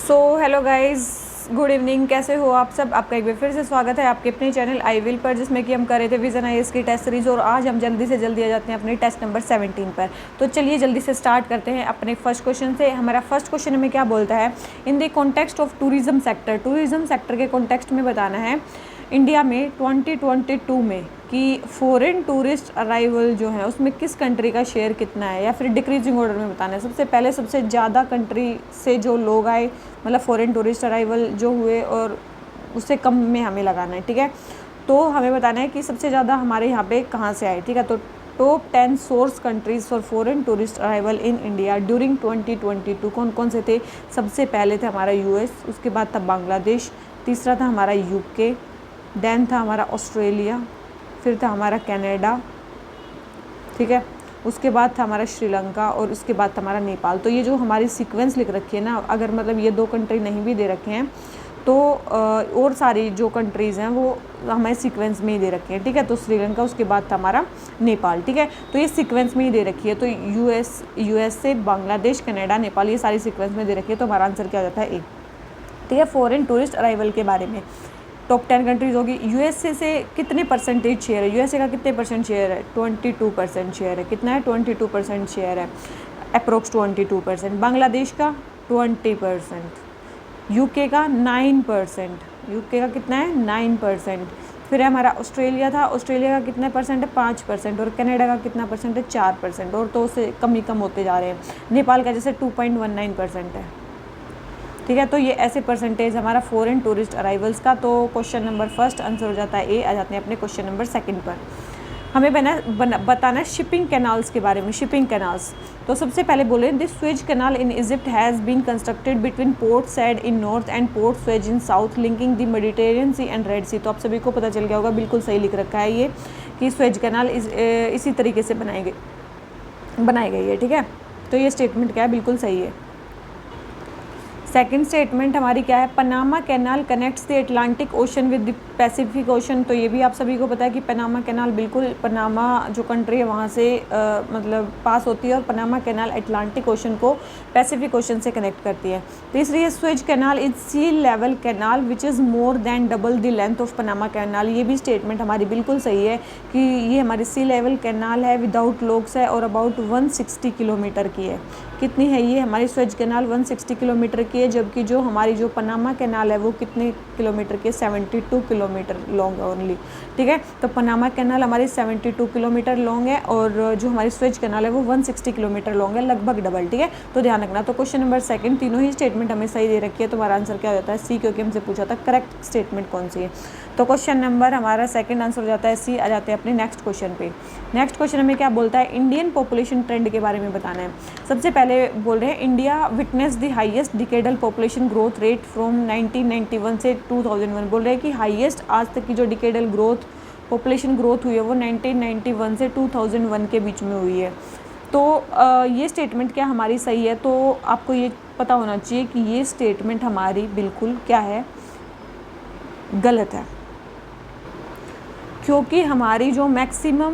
So hello guys, good evening. कैसे हो आप सब? आपका एक बार फिर से स्वागत है आपके अपने चैनल आई विल पर, जिसमें कि हम कर रहे थे विजन आईएएस की टेस्ट सीरीज़। और आज हम जल्दी से जल्दी आ जाते हैं अपने टेस्ट नंबर 17 पर। तो चलिए जल्दी से स्टार्ट करते हैं अपने फर्स्ट क्वेश्चन से। हमारा फर्स्ट क्वेश्चन हमें क्या बोलता है? In the context of tourism sector, tourism sector के कॉन्टेक्स्ट में बताना है इंडिया में 2022 में कि फॉरेन टूरिस्ट अराइवल जो है उसमें किस कंट्री का शेयर कितना है, या फिर डिक्रीजिंग ऑर्डर में बताना है। सबसे पहले सबसे ज़्यादा कंट्री से जो लोग आए, मतलब फॉरेन टूरिस्ट अराइवल जो हुए, और उससे कम में हमें लगाना है। ठीक है, तो हमें बताना है कि सबसे ज़्यादा हमारे यहाँ पे कहाँ से आए। ठीक है, तो top 10 source countries for foreign tourist arrival in India during 2022 कौन कौन से थे? सबसे पहले थे हमारा यूएस, उसके बाद था बांग्लादेश, तीसरा था हमारा यूके, देन था हमारा ऑस्ट्रेलिया, फिर था हमारा कनाडा, ठीक है, उसके बाद था हमारा श्रीलंका, और उसके बाद था हमारा नेपाल। तो ये जो हमारी सीक्वेंस लिख रखी है ना, अगर मतलब ये दो कंट्री नहीं भी दे रखे हैं तो और सारी जो कंट्रीज़ हैं वो हमारे सीक्वेंस में ही दे रखे हैं। ठीक है, तो श्रीलंका, उसके बाद था हमारा नेपाल। ठीक है, तो ये सीक्वेंस में ही दे रखी है। तो यूएस से बांग्लादेश, कनाडा, नेपाल, ये सारी सीक्वेंस में दे रखी है। तो हमारा आंसर क्या हो जाता है? ए। ठीक है, फॉरेन टूरिस्ट अराइवल के बारे में टॉप 10 कंट्रीज़ होगी। यूएसए से कितने परसेंटेज शेयर है? यूएसए का कितने परसेंट शेयर है? 22% शेयर है। कितना है? 22% शेयर है, अप्रोक्स 22%। बांग्लादेश का 20%, यूके का 9%, यूके का कितना है? 9%। फिर है हमारा ऑस्ट्रेलिया था, ऑस्ट्रेलिया का कितना परसेंट है? 5%। और कनाडा का कितना परसेंट है? 4%। और तो उससे कम ही कम होते जा रहे हैं। नेपाल का जैसे 2.19% है। ठीक है, तो ये ऐसे परसेंटेज हमारा फॉरेन टूरिस्ट अराइवल्स का। तो क्वेश्चन नंबर फर्स्ट आंसर हो जाता है ए। आ जाते हैं अपने क्वेश्चन नंबर सेकंड पर। हमें बताना है शिपिंग कैनाल्स के बारे में। शिपिंग कैनाल्स, तो सबसे पहले बोले this Suez Canal in Egypt has been constructed between Port Said in north and Port Suez in south linking the Mediterranean Sea and Red Sea. तो आप सभी को पता चल गया होगा, बिल्कुल सही लिख रखा है ये कि स्वेज कैनाल इसी तरीके से बनाई गई है। ठीक है, तो ये स्टेटमेंट क्या है? बिल्कुल सही है। सेकंड स्टेटमेंट हमारी क्या है? Panama Canal connects the Atlantic Ocean with the Pacific Ocean. तो ये भी आप सभी को पता है कि पनामा कैनाल बिल्कुल पनामा जो कंट्री है वहाँ से मतलब पास होती है, और पनामा कैनाल अटलांटिक ओशन को पैसिफिक ओशन से कनेक्ट करती है। तीसरी है Suez Canal is sea level canal which is more than double the length of Panama Canal. ये भी स्टेटमेंट हमारी बिल्कुल सही है कि ये हमारी सी लेवल कैनाल है, विदाउट लॉक्स है, और अबाउट 160 किलोमीटर की है। कितनी है ये हमारी स्वेज कैनाल? 160 किलोमीटर की है। जबकि जो हमारी जो पनामा कैनाल है वो कितने किलोमीटर की है? 72 किलोमीटर लॉन्ग है ओनली। ठीक है, तो पनामा कैनाल हमारी 72 किलोमीटर लॉन्ग है, और जो हमारी स्वेज कैनाल है वो 160 किलोमीटर लॉन्ग है, लगभग डबल। ठीक है, तो ध्यान रखना। तो क्वेश्चन नंबर सेकंड, तीनों ही स्टेटमेंट हमें सही दे रखी है। तो हमारा आंसर क्या हो जाता है? सी, क्योंकि हमसे पूछा था करेक्ट स्टेटमेंट कौन सी है। तो क्वेश्चन नंबर हमारा सेकंड आंसर हो जाता है सी। आ जाते हैं अपने नेक्स्ट क्वेश्चन पे। नेक्स्ट क्वेश्चन हमें क्या बोलता है? इंडियन पॉपुलेशन ट्रेंड के बारे में बताना है। सबसे पहले बोल रहे हैं India witness the highest decadal population growth rate from 1991 से 2001। बोल रहे हैं कि हाईएस्ट आज तक की जो डिकेडल ग्रोथ पॉपुलेशन ग्रोथ हुई है वो 1991 से 2001 के बीच में हुई है। तो ये स्टेटमेंट क्या हमारी सही है? तो आपको ये पता होना चाहिए कि ये स्टेटमेंट हमारी बिल्कुल क्या है? गलत है, क्योंकि हमारी जो मैक्सिमम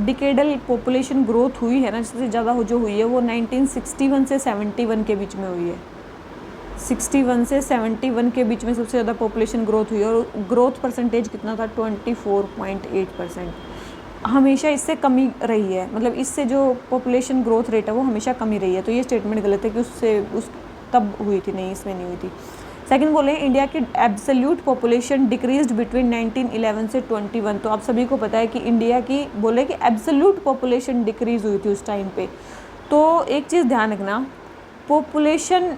डिकेडल पॉपुलेशन ग्रोथ हुई है ना, सबसे ज़्यादा जो हुई है वो 1961 से 71 के बीच में हुई है। 61 से 71 के बीच में सबसे ज़्यादा पॉपुलेशन ग्रोथ हुई है, और ग्रोथ परसेंटेज कितना था? 24.8%। हमेशा इससे कमी रही है, मतलब इससे जो पॉपुलेशन ग्रोथ रेट है वो हमेशा कमी रही है। तो ये स्टेटमेंट गलत है कि उस तब हुई थी, नहीं इसमें नहीं हुई थी। सेकंड बोले इंडिया की एब्सोल्यूट पॉपुलेशन डिक्रीज्ड बिटवीन 1911 से 21। तो आप सभी को पता है कि इंडिया की बोले कि एब्सोल्यूट पॉपुलेशन डिक्रीज हुई थी उस टाइम पे। तो एक चीज़ ध्यान रखना, पॉपुलेशन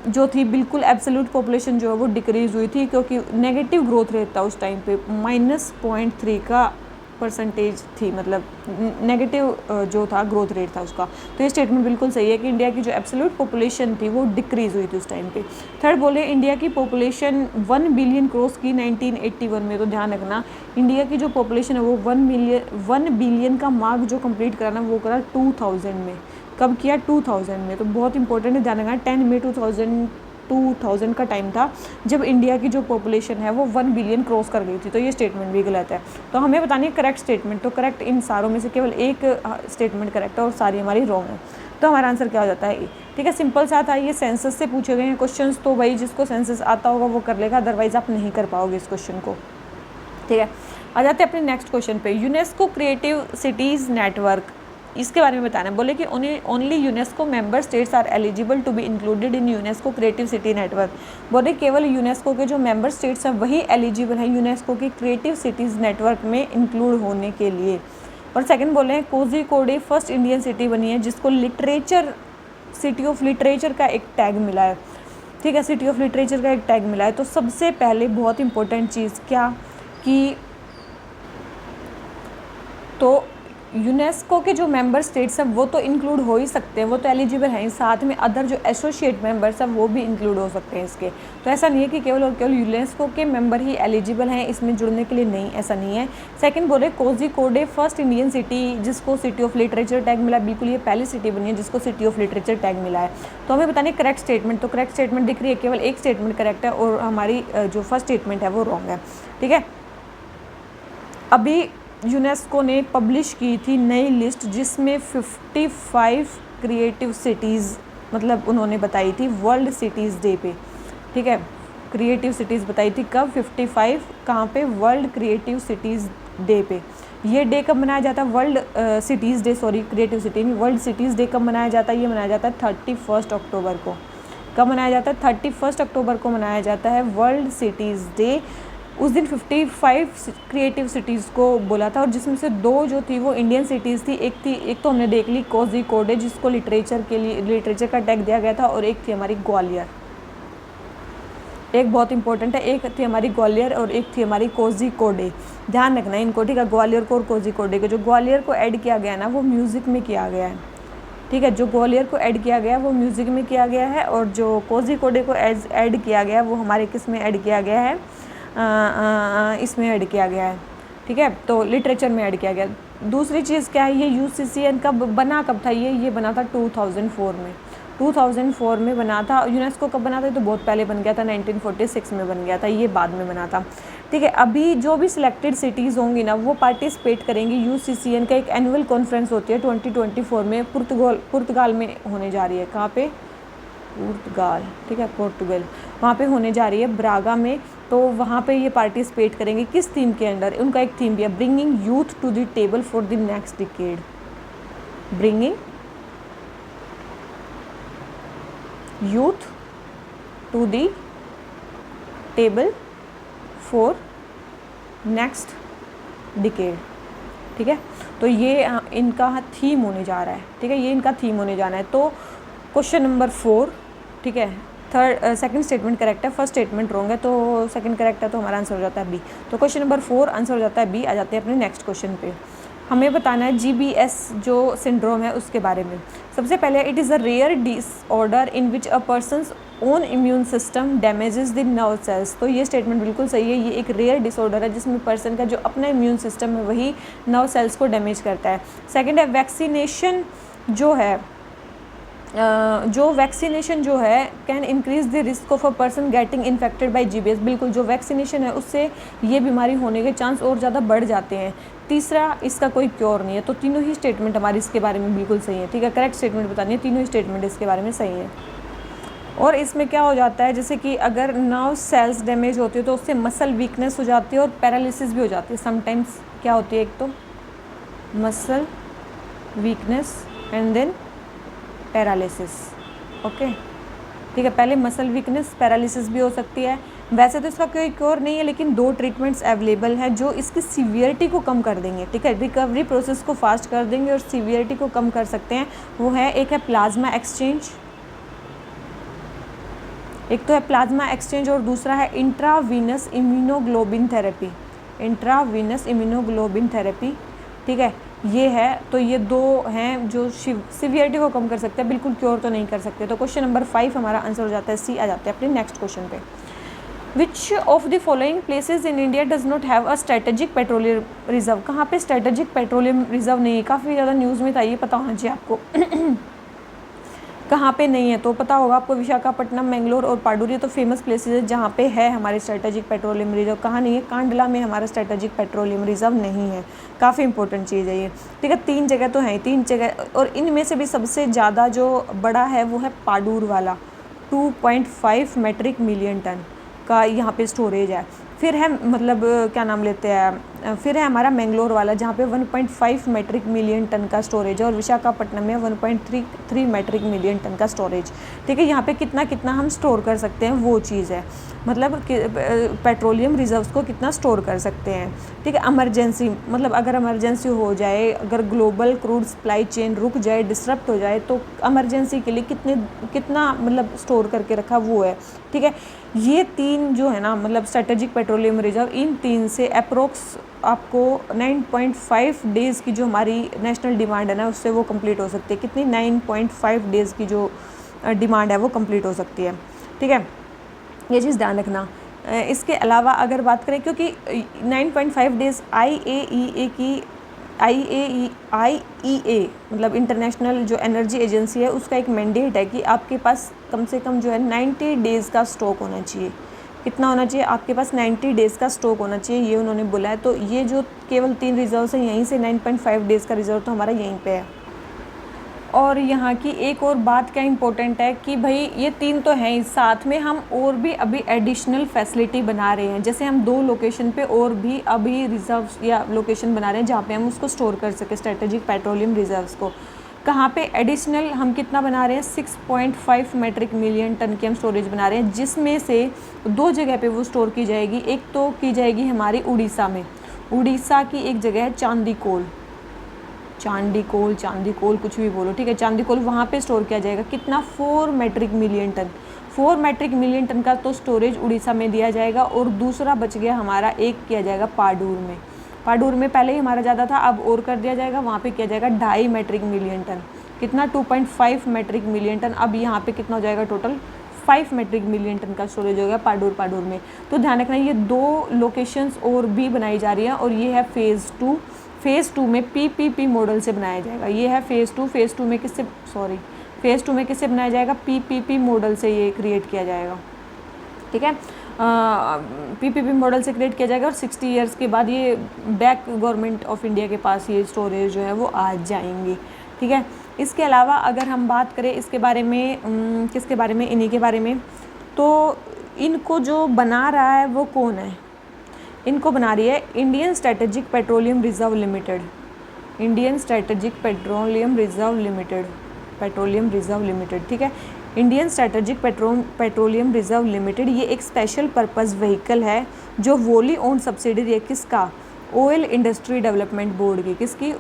जो थी बिल्कुल एब्सोल्यूट पॉपुलेशन जो है वो डिक्रीज हुई थी, क्योंकि नेगेटिव ग्रोथ रेट था उस टाइम पे, -0.3 का परसेंटेज थी, मतलब नेगेटिव जो था ग्रोथ रेट था उसका। तो ये स्टेटमेंट बिल्कुल सही है कि इंडिया की जो एब्सोल्यूट पॉपुलेशन थी वो डिक्रीज हुई थी उस टाइम पे। थर्ड बोले इंडिया की पॉपुलेशन 1 बिलियन क्रॉस की 1981 में। तो ध्यान रखना, इंडिया की जो पॉपुलेशन है वो 1 बिलियन का मार्क जो कंप्लीट कराना वो करा 2000 में। कब किया? 2000 में। तो बहुत इंपॉर्टेंट है, ध्यान रखना। 10 मई 2000 का टाइम था जब इंडिया की जो पॉपुलेशन है वो 1 बिलियन क्रॉस कर गई थी। तो ये स्टेटमेंट भी गलत है। तो हमें बतानी है करेक्ट स्टेटमेंट। तो करेक्ट इन सारों में से केवल एक स्टेटमेंट करेक्ट है और सारी हमारी रॉन्ग है। तो हमारा आंसर क्या हो जाता है ए। ठीक है, सिंपल सा था, ये सेंसस से पूछे गए हैं क्वेश्चंस, तो भाई जिसको सेंसस आता होगा वो कर लेगा, अदरवाइज आप नहीं कर पाओगे इस क्वेश्चन को। ठीक है, आ जाते हैं अपने नेक्स्ट क्वेश्चन पे। यूनेस्को क्रिएटिव सिटीज़ नेटवर्क, इसके बारे में बताना है। बोले कि only UNESCO member states are eligible to be included in UNESCO Creative City Network. बोले केवल यूनेस्को के जो मेंबर स्टेट्स हैं वही एलिजिबल हैं यूनेस्को की क्रिएटिव सिटीज़ नेटवर्क में इंक्लूड होने के लिए। और सेकंड बोले हैं कोझिकोड फर्स्ट इंडियन सिटी बनी है जिसको लिटरेचर, सिटी ऑफ लिटरेचर का एक टैग मिला है। ठीक है, सिटी ऑफ लिटरेचर का एक टैग मिला है। तो सबसे पहले बहुत इंपॉर्टेंट चीज़ क्या कि तो यूनेस्को के जो मेंबर स्टेट्स हैं वो तो इंक्लूड हो ही सकते हैं, वो तो एलिजिबल हैं, साथ में अदर जो एसोसिएट मेंबर्स हैं वो भी इंक्लूड हो सकते हैं इसके। तो ऐसा नहीं है कि केवल और केवल यूनेस्को के मेंबर ही एलिजिबल हैं इसमें जुड़ने के लिए, नहीं, ऐसा नहीं है। सेकंड बोले कोझिकोड फर्स्ट इंडियन सिटी जिसको सिटी ऑफ लिटरेचर टैग मिला, बिल्कुल ये पहली सिटी बनी है जिसको सिटी ऑफ लिटरेचर टैग मिला है। तो हमें बताने करेक्ट स्टेटमेंट, तो करेक्ट स्टेटमेंट दिख रही है, केवल एक स्टेटमेंट करेक्ट है और हमारी जो फर्स्ट स्टेटमेंट है वो रॉन्ग है। ठीक है, अभी यूनेस्को ने पब्लिश की थी नई लिस्ट जिसमें 55 क्रिएटिव सिटीज़ मतलब उन्होंने बताई थी वर्ल्ड सिटीज़ डे पे। ठीक है, क्रिएटिव सिटीज़ बताई थी कब, 55 कहाँ पे, वर्ल्ड क्रिएटिव सिटीज़ डे पे। ये डे कब मनाया जाता है, world cities day, sorry creative city नहीं, वर्ल्ड सिटीज़ डे कब मनाया जाता है, ये मनाया जाता है 31 अक्टूबर को। कब मनाया जाता है, 31 अक्टूबर को मनाया जाता है वर्ल्ड सिटीज़ डे। उस दिन 55 क्रिएटिव सिटीज़ को बोला था और जिसमें से 2 जो थी वो इंडियन सिटीज़ थी। एक तो हमने देख ली कोझिकोड जिसको लिटरेचर के लिए लिटरेचर का टैग दिया गया था, और एक थी हमारी ग्वालियर। एक बहुत इंपॉर्टेंट है, एक थी हमारी ग्वालियर और एक थी हमारी कोझिकोड। ध्यान रखना है इनको। ठीक है, ग्वालियर को और कोझिकोड को, जो ग्वालियर को ऐड किया गया ना वो म्यूज़िक में किया गया है। ठीक है, जो ग्वालियर को ऐड किया गया वो म्यूज़िक में किया गया है, और जो कोझिकोड को ऐड किया गया वो हमारे किस में ऐड किया गया है, इसमें ऐड किया गया है। ठीक है, तो लिटरेचर में ऐड किया गया। दूसरी चीज़ क्या है, ये यूसीसीएन कब बना, कब था ये बना था 2004 में। 2004 में बना था। यूनेस्को कब बना था, तो बहुत पहले बन गया था, 1946 में बन गया था, ये बाद में बना था। ठीक है, अभी जो भी सिलेक्टेड सिटीज़ होंगी ना वो पार्टिसिपेट करेंगी। यूसीसीएन का एक एनुअल कॉन्फ्रेंस होती है 2024 में, पुर्तगाल में होने जा रही है। कहाँ पे, पुर्तगाल। ठीक है, पोर्टुगल, वहाँ पे होने जा रही है, ब्रागा में। तो वहाँ पे ये पार्टिसिपेट करेंगे किस थीम के अंडर, उनका एक थीम भी है, bringing youth to the table for the next decade. Bringing youth to the table for next decade. ठीक है, तो ये इनका थीम होने जा रहा है। ठीक है, ये इनका थीम होने जाना है। तो क्वेश्चन नंबर 4, ठीक है, सेकंड स्टेटमेंट करेक्ट है, फर्स्ट स्टेटमेंट रॉन्ग है, तो सेकंड करेक्ट है, तो हमारा आंसर हो जाता है बी। तो क्वेश्चन नंबर 4 आंसर हो जाता है बी। आ जाते हैं अपने नेक्स्ट क्वेश्चन पे। हमें बताना है GBS जो सिंड्रोम है उसके बारे में। सबसे पहले, it is a rare disorder in which a person's own immune system damages the nerve cells. तो ये स्टेटमेंट बिल्कुल सही है। ये एक रेयर डिसऑर्डर है जिसमें पर्सन का जो अपना इम्यून सिस्टम है वही नर्व सेल्स को डैमेज करता है। सेकेंड है, वैक्सीनेशन जो है can increase the risk of a person getting infected by GBS। बिल्कुल, जो वैक्सीनेशन है उससे ये बीमारी होने के चांस और ज़्यादा बढ़ जाते हैं। तीसरा, इसका कोई क्योर नहीं है। तो तीनों ही स्टेटमेंट हमारी इसके बारे में बिल्कुल सही है। ठीक है, करेक्ट स्टेटमेंट बतानी है, तीनों ही स्टेटमेंट इसके बारे में सही है। और इसमें क्या हो जाता है, जैसे कि अगर नर्व सेल्स डैमेज होती है तो उससे मसल वीकनेस हो जाती है और पैरालिसिस भी हो जाती है। समटाइम्स क्या होती है, एक तो muscle weakness and then paralysis. Okay, ठीक है, पहले मसल वीकनेस, पैरालिसिस भी हो सकती है। वैसे तो इसका कोई क्योर नहीं है, लेकिन 2 ट्रीटमेंट्स अवेलेबल हैं जो इसकी सीवियरिटी को कम कर देंगे। ठीक है, रिकवरी प्रोसेस को फास्ट कर देंगे और सीवियरिटी को कम कर सकते हैं। वो है, एक है प्लाज्मा एक्सचेंज, एक तो है प्लाज्मा एक्सचेंज और दूसरा है intravenous immunoglobulin therapy. Intravenous immunoglobulin therapy, ठीक है, ये है। तो ये 2 हैं जो सीवियरिटी को कम कर सकते हैं, बिल्कुल क्योर तो नहीं कर सकते। तो क्वेश्चन नंबर 5 हमारा आंसर हो जाता है सी। आ जाते हैं अपने नेक्स्ट क्वेश्चन पे। Which of the following places in India does not have a strategic petroleum reserve. कहाँ पे स्ट्रेटेजिक पेट्रोलियम रिजर्व नहीं है, काफ़ी ज़्यादा न्यूज़ में था, ये पता होना चाहिए आपको। कहाँ पे नहीं है तो पता होगा आपको, विशाखापट्टनम, मैंगलोर और पाडूर, ये तो फेमस प्लेसेस है जहाँ पे है हमारे स्ट्रेटेजिक पेट्रोलियम रिजर्व। कहाँ नहीं है? कांडला में हमारा स्ट्रेटेजिक पेट्रोलियम रिजर्व नहीं है। काफ़ी इंपॉर्टेंट चीज़ है ये, ठीक है। 3 जगह तो है, 3 जगह, और इनमें से भी सबसे ज़्यादा जो बड़ा है वो है पाडूर वाला, 2.5 मेट्रिक मिलियन टन का यहाँ पे स्टोरेज है। फिर है मतलब क्या नाम लेते हैं, फिर है हमारा मैंगलोर वाला जहाँ पे 1.5 मेट्रिक मिलियन टन का स्टोरेज है, और विशाखापट्टनम में 1.33 मेट्रिक मिलियन टन का स्टोरेज, ठीक है। यहाँ पे कितना कितना हम स्टोर कर सकते हैं वो चीज़ है, मतलब पेट्रोलियम रिजर्व्स को कितना स्टोर कर सकते हैं, ठीक है। इमरजेंसी, मतलब अगर इमरजेंसी हो जाए, अगर ग्लोबल क्रूड सप्लाई चेन रुक जाए, डिसरप्ट हो जाए, तो इमरजेंसी के लिए कितना मतलब स्टोर करके रखा वो है, ठीक है। ये 3 जो है ना, मतलब स्ट्रेटेजिक पेट्रोलियम रिजर्व, इन 3 से अप्रोक्स आपको 9.5 डेज़ की जो हमारी नेशनल डिमांड है ना, उससे वो कंप्लीट हो सकती है। कितनी? 9.5 डेज़ की जो डिमांड है वो कंप्लीट हो सकती है, ठीक है। ये चीज़ ध्यान रखना। इसके अलावा अगर बात करें, क्योंकि 9.5 डेज़ IAEA की IAEA मतलब इंटरनेशनल जो एनर्जी एजेंसी है, उसका एक मैंडेट है कि आपके पास कम से कम जो है 90 डेज़ का स्टॉक होना चाहिए। कितना होना चाहिए? आपके पास 90 डेज़ का स्टॉक होना चाहिए, ये उन्होंने बोला है। तो ये जो केवल 3 रिजर्व्स हैं, यहीं से 9.5 डेज़ का रिजर्व तो हमारा यहीं पे है। और यहाँ की एक और बात क्या इम्पोर्टेंट है कि भाई ये 3 तो हैं ही, साथ में हम और भी अभी एडिशनल फैसिलिटी बना रहे हैं। जैसे हम 2 लोकेशन पे और भी अभी रिजर्व्स या लोकेशन बना रहे हैं जहाँ पे हम उसको स्टोर कर सकें, स्ट्रेटेजिक पेट्रोलियम रिजर्व्स को। कहाँ पे एडिशनल हम कितना बना रहे हैं? 6.5 मेट्रिक मिलियन टन की हम स्टोरेज बना रहे हैं, जिसमें से 2 जगह पे वो स्टोर की जाएगी। एक तो की जाएगी हमारी उड़ीसा में, उड़ीसा की एक जगह है चांदीकोल कुछ भी बोलो, ठीक है, चांदीकोल, वहाँ पे स्टोर किया जाएगा। कितना? 4 metric million ton. 4 metric million ton का तो स्टोरेज उड़ीसा में दिया जाएगा, और दूसरा बच गया हमारा, एक किया जाएगा पाडूर में पहले ही हमारा ज़्यादा था, अब और कर दिया जाएगा, वहाँ पे किया जाएगा 2.5 मेट्रिक मिलियन टन। कितना? 2.5 मेट्रिक मिलियन टन। अब यहाँ पे कितना हो जाएगा? टोटल 5 मेट्रिक मिलियन टन का स्टोरेज हो गया पाडूर में। तो ध्यान रखना, ये 2 लोकेशंस और भी बनाई जा रही हैं, और ये है फेज़ 2। फेज़ 2 में PPP मॉडल से बनाया जाएगा। ये है फेज़ 2। फेज़ 2 में किससे बनाया जाएगा? PPP मॉडल से ये क्रिएट किया जाएगा, ठीक है। PPP मॉडल से क्रिएट किया जाएगा, और 60 ईयर्स के बाद ये बैक गवर्नमेंट ऑफ इंडिया के पास ये स्टोरेज जो है वो आ जाएंगी, ठीक है। इसके अलावा अगर हम बात करें इसके बारे में, किसके बारे में? इन्हीं के बारे में। तो इनको जो बना रहा है वो कौन है? इनको बना रही है Indian strategic petroleum reserve limited. Indian strategic petroleum reserve limited, ठीक है। Indian strategic petroleum reserve limited, ये एक स्पेशल पर्पस व्हीकल है जो वोली ओन सब्सिडरी है किसका? ऑयल इंडस्ट्री डेवलपमेंट बोर्ड की। किसकी?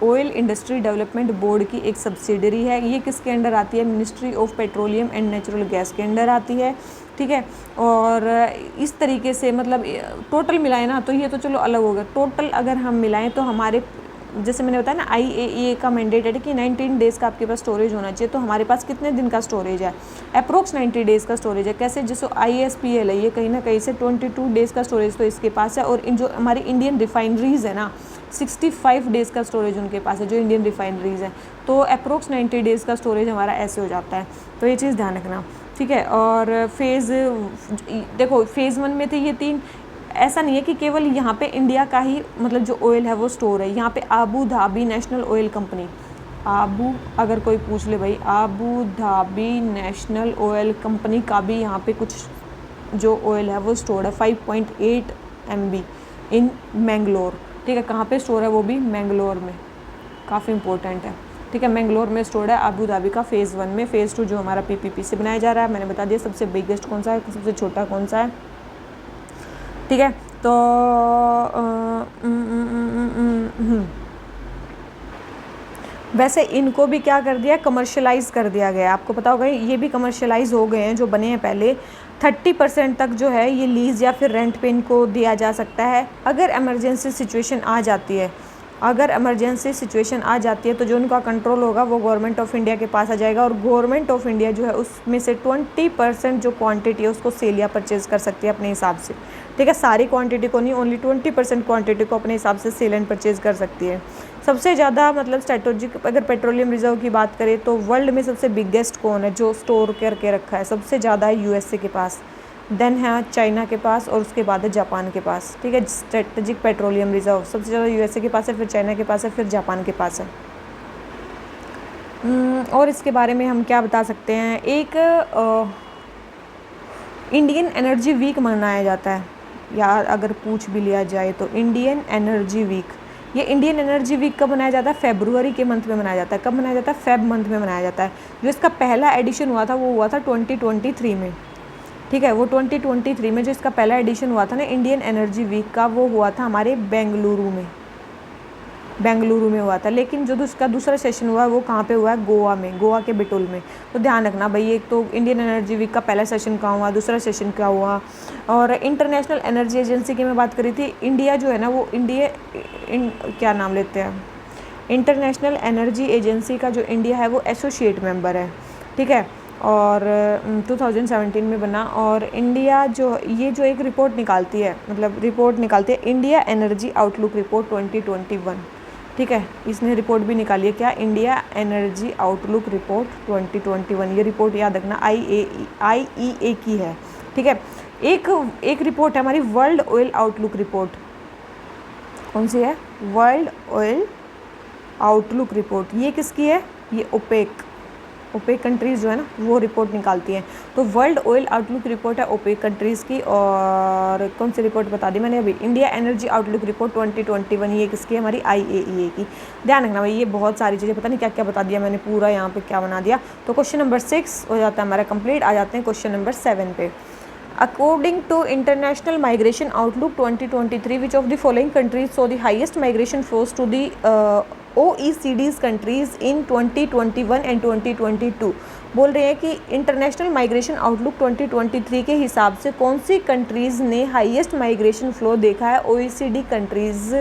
ऑयल इंडस्ट्री डेवलपमेंट बोर्ड की एक सब्सिडरी है। ये किसके अंडर आती है? Ministry of petroleum and natural gas के अंडर आती है, ठीक है। और इस तरीके से मतलब टोटल मिलाएं ना, तो ये तो चलो अलग हो गया। टोटल अगर हम मिलाएं तो हमारे, जैसे मैंने बताया ना, IAEA का मैंडेट है कि 19 डेज़ का आपके पास स्टोरेज होना चाहिए। तो हमारे पास कितने दिन का स्टोरेज है? अप्रोक्स 90 डेज़ का स्टोरेज है। कैसे? जैसे ISPL है, ये कहीं ना कहीं से 22 डेज़ का स्टोरेज तो इसके पास है। और इन जो हमारी इंडियन रिफाइनरीज़ है ना, 65 डेज़ का स्टोरेज उनके पास है, जो इंडियन रिफाइनरीज़ हैं। तो अप्रोक्स 90 डेज़ का स्टोरेज हमारा ऐसे हो जाता है। तो ये चीज़ ध्यान रखना, ठीक है। और फेज़ देखो, फेज़ 1 में थे ये 3। ऐसा नहीं है कि केवल यहाँ पे इंडिया का ही मतलब जो ऑयल है वो स्टोर है। यहाँ पे Abu Dhabi national oil company, अगर कोई पूछ ले भाई, Abu Dhabi national oil company का भी यहाँ पे कुछ जो ऑयल है वो स्टोर है, 5.8 MB इन मैंगलोर, ठीक है। कहाँ पे स्टोर है? वो भी मैंगलोर में, काफ़ी इंपॉर्टेंट है, ठीक है। मैंगलोर में स्टोर है आबू धाबी का फेज़ 1 में। फेज़ 2 जो हमारा PPP से बनाया जा रहा है, मैंने बता दिया सबसे बिगेस्ट कौन सा है, सबसे छोटा कौन सा है, ठीक है। तो वैसे इनको भी क्या कर दिया? कमर्शलाइज़ कर दिया गया। आपको पता होगा ये भी कमर्शलाइज़ हो गए हैं जो बने हैं पहले। 30% तक जो है ये लीज़ या फिर रेंट पे इनको दिया जा सकता है। अगर इमरजेंसी सिचुएशन आ जाती है अगर इमरजेंसी सिचुएशन आ जाती है तो जो उनका कंट्रोल होगा वो गवर्नमेंट ऑफ इंडिया के पास आ जाएगा, और गवर्नमेंट ऑफ इंडिया जो है उसमें से 20% जो क्वांटिटी है उसको सेल या परचेज़ कर सकती है अपने हिसाब से। ठीक है, सारी क्वांटिटी को नहीं, ओनली 20% क्वांटिटी को अपने हिसाब से सेल एंड परचेज़ कर सकती है। सबसे ज़्यादा मतलब स्ट्रेटेजिक अगर पेट्रोलियम रिजर्व की बात करें तो वर्ल्ड में सबसे बिगेस्ट कौन है जो स्टोर करके रखा है? सबसे ज़्यादा है यूएसए के पास, देन है चाइना के पास, और उसके बाद है जापान के पास। ठीक है, स्ट्रेटेजिक पेट्रोलियम रिजर्व सबसे ज़्यादा यूएसए के पास है, फिर चाइना के पास है, फिर जापान के पास है। और इसके बारे में हम क्या बता सकते हैं, एक इंडियन एनर्जी वीक मनाया जाता है, या अगर पूछ भी लिया जाए तो इंडियन एनर्जी वीक, ये इंडियन एनर्जी वीक कब मनाया जाता है? फरवरी के मंथ में मनाया जाता है। कब मनाया जाता है? फेब मंथ में मनाया जाता है। जो इसका पहला एडिशन हुआ था वो हुआ था 2023 में। ठीक है, वो 2023 में जो इसका पहला एडिशन हुआ था ना इंडियन एनर्जी वीक का, वो हुआ था हमारे बेंगलुरु में हुआ था। लेकिन जो उसका दूसरा सेशन हुआ वो कहाँ पे हुआ है? गोवा में, गोवा के बिटुल में। तो ध्यान रखना भाई, एक तो इंडियन एनर्जी वीक का पहला सेशन कहाँ हुआ, दूसरा सेशन क्या हुआ। और इंटरनेशनल एनर्जी एजेंसी की मैं बात करी थी, इंडिया जो है ना वो क्या नाम लेते हैं, इंटरनेशनल एनर्जी एजेंसी का जो इंडिया है वो एसोसिएट मेंबर है। ठीक है, और 2017 में बना। और इंडिया जो जो एक रिपोर्ट निकालती है, मतलब रिपोर्ट निकालती है इंडिया एनर्जी आउटलुक रिपोर्ट 2021। ठीक है, इसने रिपोर्ट भी निकाली है, क्या? India energy outlook report 2021। ये रिपोर्ट याद रखना IEA की है। ठीक है, एक रिपोर्ट है हमारी वर्ल्ड ऑयल आउटलुक रिपोर्ट। कौन सी है? World oil outlook report. ये किसकी है? ये ओपेक कंट्रीज़ जो है ना वो रिपोर्ट निकालती हैं। तो वर्ल्ड ऑयल आउटलुक रिपोर्ट है ओपेक कंट्रीज़ की। और कौन सी रिपोर्ट बता दी मैंने अभी? India energy outlook report 2021। ये किसकी है? हमारी IAEA की। ध्यान रखना भाई, ये बहुत सारी चीज़ें, पता नहीं क्या क्या बता दिया मैंने, पूरा यहाँ पे क्या बना दिया। तो क्वेश्चन नंबर 6 हो जाता है हमारा कंप्लीट। आ जाते हैं क्वेश्चन नंबर 7 पे। According to International Migration Outlook 2023, which of the following countries saw the highest migration flows to the OECD's countries in 2021 and 2022? बोल रहे हैं कि इंटरनेशनल माइग्रेशन आउटलुक 2023 के हिसाब से कौन सी कंट्रीज़ ने हाईएस्ट माइग्रेशन फ्लो देखा है OECD कंट्रीज़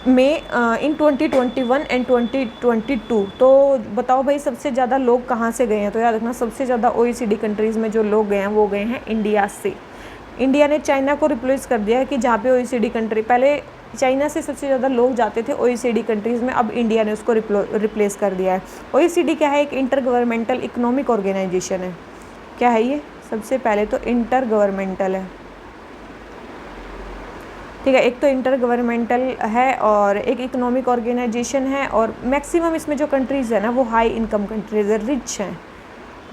में इन 2021 एंड 2022। तो बताओ भाई सबसे ज़्यादा लोग कहाँ से गए हैं? तो याद रखना सबसे ज़्यादा OECD कंट्रीज़ में जो लोग गए हैं वो गए हैं इंडिया से। इंडिया ने चाइना को रिप्लेस कर दिया है कि जहाँ पे OECD कंट्री, पहले चाइना से सबसे ज़्यादा लोग जाते थे OECD कंट्रीज़ में, अब इंडिया ने उसको रिप्लेस कर दिया है। OECD क्या है? एक इंटर गवर्नमेंटल इकोनॉमिक ऑर्गेनाइजेशन है। क्या है ये? सबसे पहले तो इंटर गवर्नमेंटल है। ठीक है, एक तो इंटर गवर्नमेंटल है और एक इकोनॉमिक ऑर्गेनाइजेशन है। और मैक्सिमम इसमें जो कंट्रीज़ है ना वो हाई इनकम कंट्रीज़ है, रिच हैं,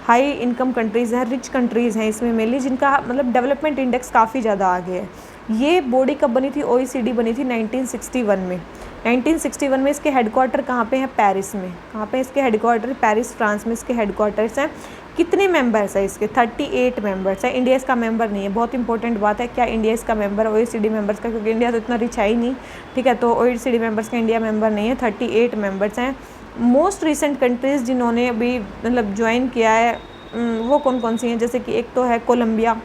हाई इनकम कंट्रीज़ हैं, रिच कंट्रीज़ हैं इसमें मेनली, जिनका मतलब डेवलपमेंट इंडेक्स काफ़ी ज़्यादा आगे है। ये बॉडी कब बनी थी? OECD बनी थी 1961 में। 1961 में इसके हेडक्वार्टर कहाँ पे हैं? पेरिस में। कहाँ पे इसके हेडक्वार्टर? पेरिस, फ्रांस में इसके हेडक्वार्टर्स हैं। कितने मेंबर्स हैं इसके? 38 मेंबर्स हैं। इंडिया इसका मेंबर नहीं है, बहुत इंपॉर्टेंट बात है। क्या इंडिया इसका मेंबर है OECD मेंबर्स का? क्योंकि इंडिया तो इतना रिच है ही नहीं। ठीक है, तो OECD मेंबर्स का इंडिया मेंबर नहीं है। 38 मेंबर्स हैं। मोस्ट रिसेंट कंट्रीज़ जिन्होंने अभी मतलब ज्वाइन किया है वो कौन कौन सी हैं? जैसे कि एक तो है कोलंबिया,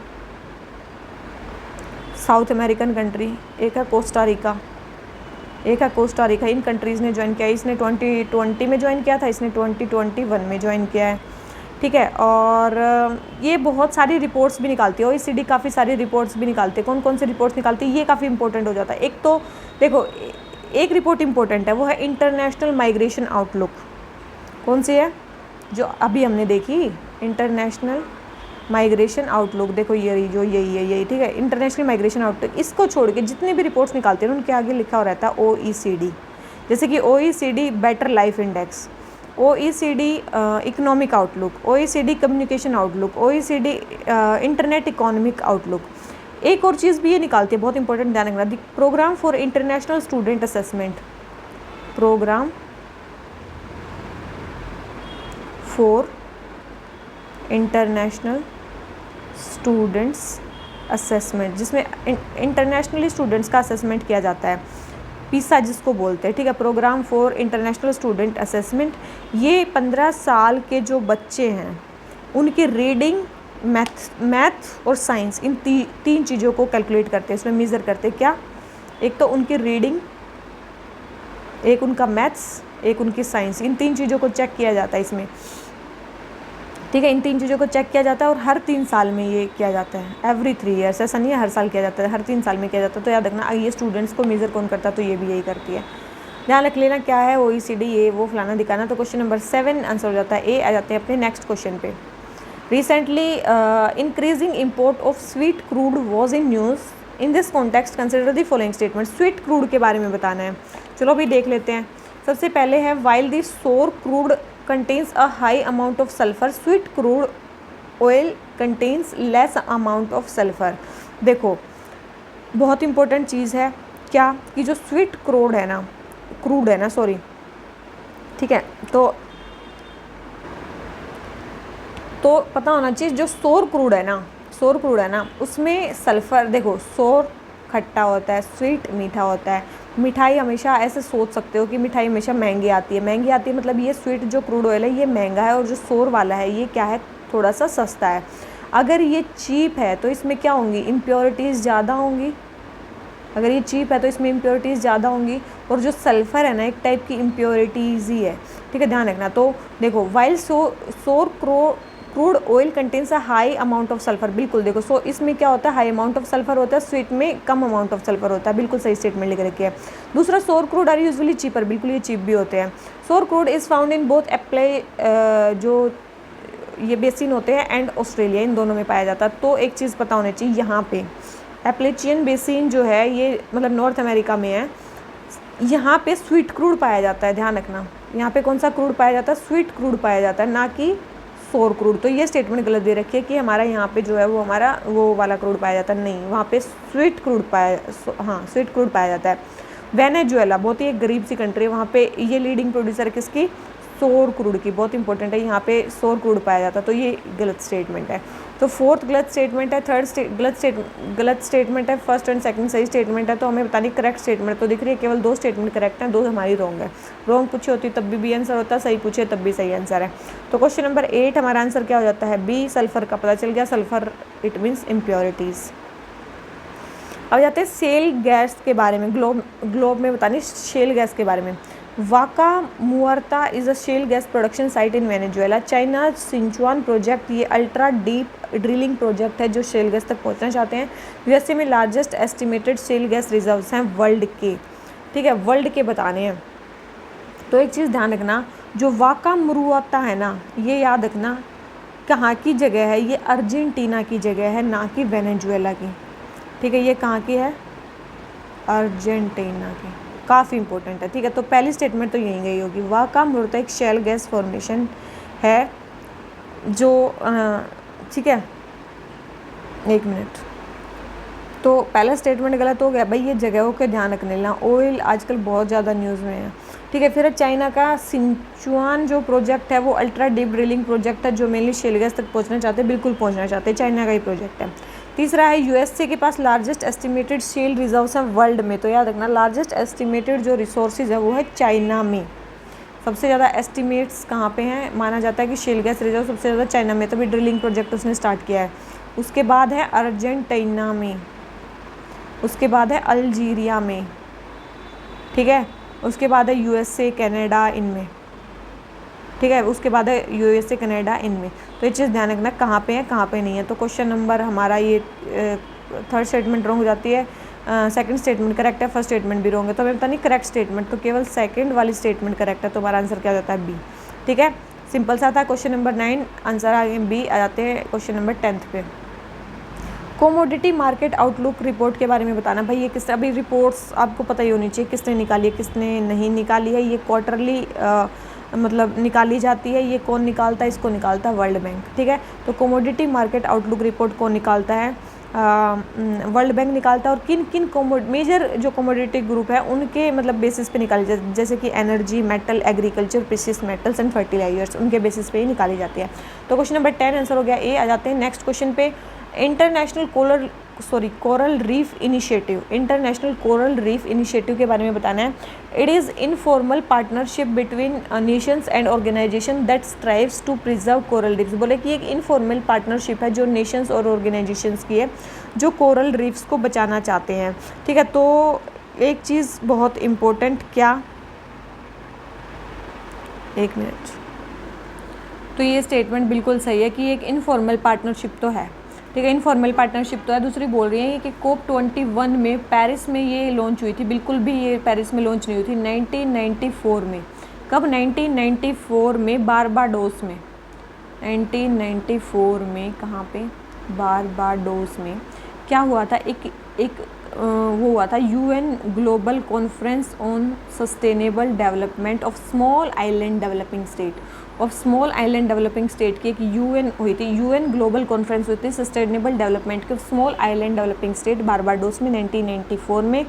साउथ अमेरिकन कंट्री, एक है कोस्टा रिका, इन कंट्रीज़ ने ज्वाइन किया। इसने 2020 में ज्वाइन किया था, इसने 2021 में ज्वाइन किया है। ठीक है, और ये बहुत सारी रिपोर्ट्स भी निकालती है OECD, काफ़ी सारी रिपोर्ट्स भी निकालती है। कौन कौन सी रिपोर्ट्स निकालती है ये काफ़ी इंपॉर्टेंट हो जाता है। एक तो देखो, एक रिपोर्ट इंपॉर्टेंट है, वो है इंटरनेशनल माइग्रेशन आउटलुक। कौन सी है? जो अभी हमने देखी, इंटरनेशनल माइग्रेशन आउटलुक। देखो यही, ठीक है, इंटरनेशनल माइग्रेशन आउटलुक। इसको छोड़ के जितनी भी रिपोर्ट्स निकालते हैं उनके आगे लिखा हो रहता है OECD। जैसे कि OECD better life index, OECD economic outlook, OECD communication outlook, OECD internet economic outlook. एक और चीज़ भी ये निकालती है, बहुत इंपॉर्टेंट, ध्यान रखना, programme for international student assessment, programme for international students assessment, जिसमें इंटरनेशनली स्टूडेंट्स का असेसमेंट किया जाता है, पीसा जिसको बोलते हैं। ठीक है, programme for international student assessment. ये 15 साल के जो बच्चे हैं उनकी रीडिंग, मैथ और साइंस, इन तीन चीज़ों को कैलकुलेट करते हैं, इसमें मेज़र करते हैं। क्या? एक तो उनकी रीडिंग, एक उनका मैथ्स, एक उनकी साइंस, इन 3 चीज़ों को चेक किया जाता है इसमें, ठीक है। इन 3 चीज़ों को चेक किया जाता है और हर 3 साल में ये किया जाता है, एवरी 3 ईयर्स, ऐसा नहीं है हर साल किया जाता है, हर 3 साल में किया जाता है। तो याद रखना ये स्टूडेंट्स को मेजर कौन करता है, तो ये भी यही करती है। ध्यान रख लेना क्या है OECD, ये वो फलाना दिखाना। तो क्वेश्चन नंबर 7 आंसर हो जाता है ए। आ जाते हैं अपने नेक्स्ट क्वेश्चन पे। Recently increasing import of sweet crude was in news, in this context consider the following statement. Sweet crude के बारे में बताना है, चलो अभी देख लेते हैं। सबसे पहले है वाइल द सोर crude contains a high amount of sulfur, sweet crude oil contains less amount of sulfur। देखो बहुत इंपॉर्टेंट चीज़ है क्या, कि जो स्वीट क्रूड है ना सॉरी, ठीक है, तो पता होना चाहिए जो सोर क्रूड है ना उसमें सल्फ़र, देखो सोर खट्टा होता है, स्वीट मीठा होता है। मिठाई हमेशा ऐसे सोच सकते हो कि मिठाई हमेशा महंगी आती है, मतलब ये स्वीट जो क्रूड ऑयल है ये महंगा है, और जो सोर वाला है ये क्या है, थोड़ा सा सस्ता है। अगर ये चीप है तो इसमें क्या होंगी, इम्प्योरिटीज़ ज़्यादा होंगी। अगर ये चीप है तो इसमें इम्प्योरिटीज़ ज़्यादा होंगी, और जो सल्फ़र है ना एक टाइप की इम्प्योरिटीज़ ही है, ठीक है, ध्यान रखना। तो देखो वाइल सोर crude oil contains a high amount of sulphur, बिल्कुल देखो इसमें क्या होता है, हाई अमाउंट ऑफ सल्फर होता है, स्वीट में कम अमाउंट ऑफ सल्फर होता है, बिल्कुल सही स्टेटमेंट लिख रखी है। दूसरा सोर क्रूड आर यूजुअली चीपर, बिल्कुल ये चीप भी होते हैं। सोर crude is found in both apply, जो ये बेसिन होते हैं, एंड ऑस्ट्रेलिया, इन दोनों में पाया जाता है। तो एक चीज़ पता होनी चाहिए, यहाँ पे एप्लेचियन बेसिन जो है ये मतलब नॉर्थ अमेरिका में है, यहाँ पे स्वीट क्रूड पाया जाता है, ध्यान रखना। यहाँ पे कौन सा क्रूड पाया जाता है, स्वीट क्रूड पाया जाता है, ना कि सोर क्रूड। तो ये स्टेटमेंट गलत दे रखी है कि हमारा यहाँ पे जो है वो हमारा वो वाला क्रूड पाया जाता है, नहीं, वहाँ पे स्वीट क्रूड स्वीट क्रूड पाया जाता है। वेनेजुएला बहुत ही एक गरीब सी कंट्री है, वहाँ पे ये लीडिंग प्रोड्यूसर किसकी, सोर क्रूड की, बहुत इंपॉर्टेंट है, यहाँ पे सोर क्रूड पाया जाता है। तो ये गलत स्टेटमेंट है। तो फोर्थ गलत स्टेटमेंट है, गलत स्टेटमेंट है, फर्स्ट एंड सेकंड सही स्टेटमेंट है। तो हमें बतानी करेक्ट स्टेटमेंट। तो दिख रही है केवल 2 स्टेटमेंट करेक्ट हैं, 2 हमारी रॉन्ग है। रॉन्ग पूछी होती तब भी आंसर होता, सही पूछे तब भी सही आंसर है। तो क्वेश्चन नंबर 8 हमारा आंसर क्या हो जाता है, बी, सल्फर का पता चल गया। Sulphur it means impurities. अब जाते हैं सेल गैस के बारे में, ग्लोब में बतानी शेल गैस के बारे में। Vaca Muerta is a shale gas production site in Venezuela. China Sichuan project, ये अल्ट्रा डीप ड्रिलिंग प्रोजेक्ट है जो शेल गैस तक पहुंचना चाहते हैं। यूएसए में largest estimated shell gas reserves हैं वर्ल्ड के, ठीक है, वर्ल्ड के बताने हैं। तो एक चीज़ ध्यान रखना, जो वाका मुअर्ता है ना, ये याद रखना कहाँ की जगह है, ये अर्जेंटीना की जगह है, ना कि वेनेजुएला की, ठीक है। ये कहाँ की है, अर्जेंटीना की, काफ़ी इंपॉर्टेंट है, ठीक है। तो पहली स्टेटमेंट तो यही गई होगी। वाका मुअर्ता एक शेल गैस फॉर्मेशन है जो ठीक है, एक मिनट, तो पहला स्टेटमेंट गलत हो गया भाई, ये जगहों के ध्यान रखने लेना। ऑयल आजकल बहुत ज़्यादा न्यूज़ में है, ठीक है। फिर चाइना का सिंचुआन जो प्रोजेक्ट है वो अल्ट्रा डीप ड्रिलिंग प्रोजेक्ट है जो मेनली शेल गैस तक पहुंचना चाहते हैं, बिल्कुल पहुंचना चाहते हैं, चाइना का ही प्रोजेक्ट है। तीसरा है यूएसए के पास लार्जेस्ट एस्टिमेटेड शेल रिजर्व्स हैं वर्ल्ड में। तो याद रखना लार्जेस्ट एस्टिमेटेड जो रिसोर्सेज है वो है चाइना में। सबसे ज़्यादा एस्टिमेट्स कहाँ पे हैं, माना जाता है कि शेल गैस रिजर्व सबसे ज़्यादा चाइना में, तभी ड्रिलिंग प्रोजेक्ट उसने स्टार्ट किया है। उसके बाद है अर्जेंटीना में, उसके बाद है अल्जीरिया में, ठीक है, उसके बाद है यूएसए, कनाडा, इनमें, ठीक है, उसके बाद है यूएसए, कनाडा, इनमें। तो ये चीज़ ध्यान रखना कहाँ पे है कहाँ पे नहीं है। तो क्वेश्चन नंबर हमारा ये थर्ड स्टेटमेंट रॉन्ग हो जाती है, सेकंड स्टेटमेंट करेक्ट है, फर्स्ट स्टेटमेंट भी रॉन्ग है। तो हमें पता नहीं करेक्ट स्टेटमेंट, तो केवल सेकंड वाली स्टेटमेंट करेक्ट है, तो हमारा आंसर क्या हो जाता है बी, ठीक है। सिंपल सा था क्वेश्चन नंबर 9, आंसर आ गए बी। आ जाते हैं क्वेश्चन नंबर 10 पे। कोमोडिटी मार्केट आउटलुक रिपोर्ट के बारे में बताना। भाई ये किस, अभी रिपोर्ट्स आपको पता ही होनी चाहिए किसने निकाली है किसने नहीं निकाली है। ये क्वार्टरली मतलब निकाली जाती है। ये कौन निकालता है, इसको निकालता है वर्ल्ड बैंक, ठीक है। तो कोमोडिटी मार्केट आउटलुक रिपोर्ट कौन निकालता है, वर्ल्ड बैंक निकालता है। और किन किन मेजर जो कमोडिटी ग्रुप है उनके मतलब बेसिस पे निकाली जाती है, जैसे कि energy, metal, agriculture, precious metals and fertilisers, उनके बेसिस पे ही निकाली जाती है। तो क्वेश्चन नंबर 10 आंसर हो गया ए। आ जाते हैं नेक्स्ट क्वेश्चन पे। International Coral Reef Initiative, International Coral Reef Initiative के बारे में बताना है। It is informal partnership between nations and organisation that strives to preserve coral reefs. बोले कि एक इनफॉर्मल पार्टनरशिप है जो नेशंस और ऑर्गेनाइजेशंस की है जो कोरल रीफ्स को बचाना चाहते हैं, ठीक है। तो एक चीज़ बहुत इम्पोर्टेंट क्या एक मिनट। तो ये स्टेटमेंट बिल्कुल सही है कि एक इनफॉर्मल पार्टनरशिप तो है, ठीक है, इनफॉर्मल पार्टनरशिप तो है। दूसरी बोल रही है कि COP21 में पेरिस में ये लॉन्च हुई थी, बिल्कुल भी ये पेरिस में लॉन्च नहीं हुई थी, 1994 में। कब? 1994 में बारबाडोस में, 1994 में। कहाँ पे? बारबाडोस में। क्या हुआ था? एक वो हुआ था UN global conference on sustainable development of small island developing state, of small island developing state की एक UN हुई थी, UN ग्लोबल कॉन्फ्रेंस हुई थी सस्टेनेबल डेवलपमेंट के small island developing state Barbados में 1994 में।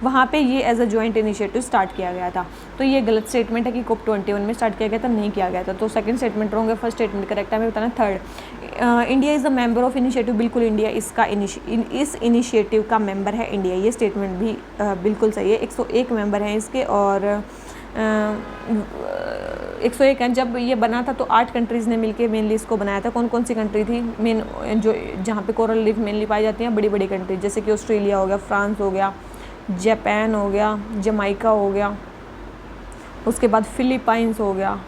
वहाँ पे ये as a joint initiative start किया गया था। तो ये गलत स्टेटमेंट है कि COP21 में स्टार्ट किया गया था, नहीं किया गया था। तो सेकंड स्टेटमेंट रॉन्ग है, फर्स्ट स्टेटमेंट करेक्ट है। हमें बताना third, India is the member of initiative, बिल्कुल इंडिया इसका इस इनिशिएटिव का मेंबर है इंडिया, ये स्टेटमेंट भी बिल्कुल सही है। 101 मेंबर हैं इसके और 101 हैं। जब ये बना था तो 8 कंट्रीज़ ने मिलकर मेनली इसको बनाया था। कौन कौन सी कंट्री थी मेन? जो जहाँ पे कोरल रीफ मेनली पाई जाती हैं, बड़ी बड़ी कंट्री, जैसे कि ऑस्ट्रेलिया हो गया, फ्रांस हो गया, जापान हो गया, जमाइका हो गया, उसके बाद फिलीपाइंस हो गया,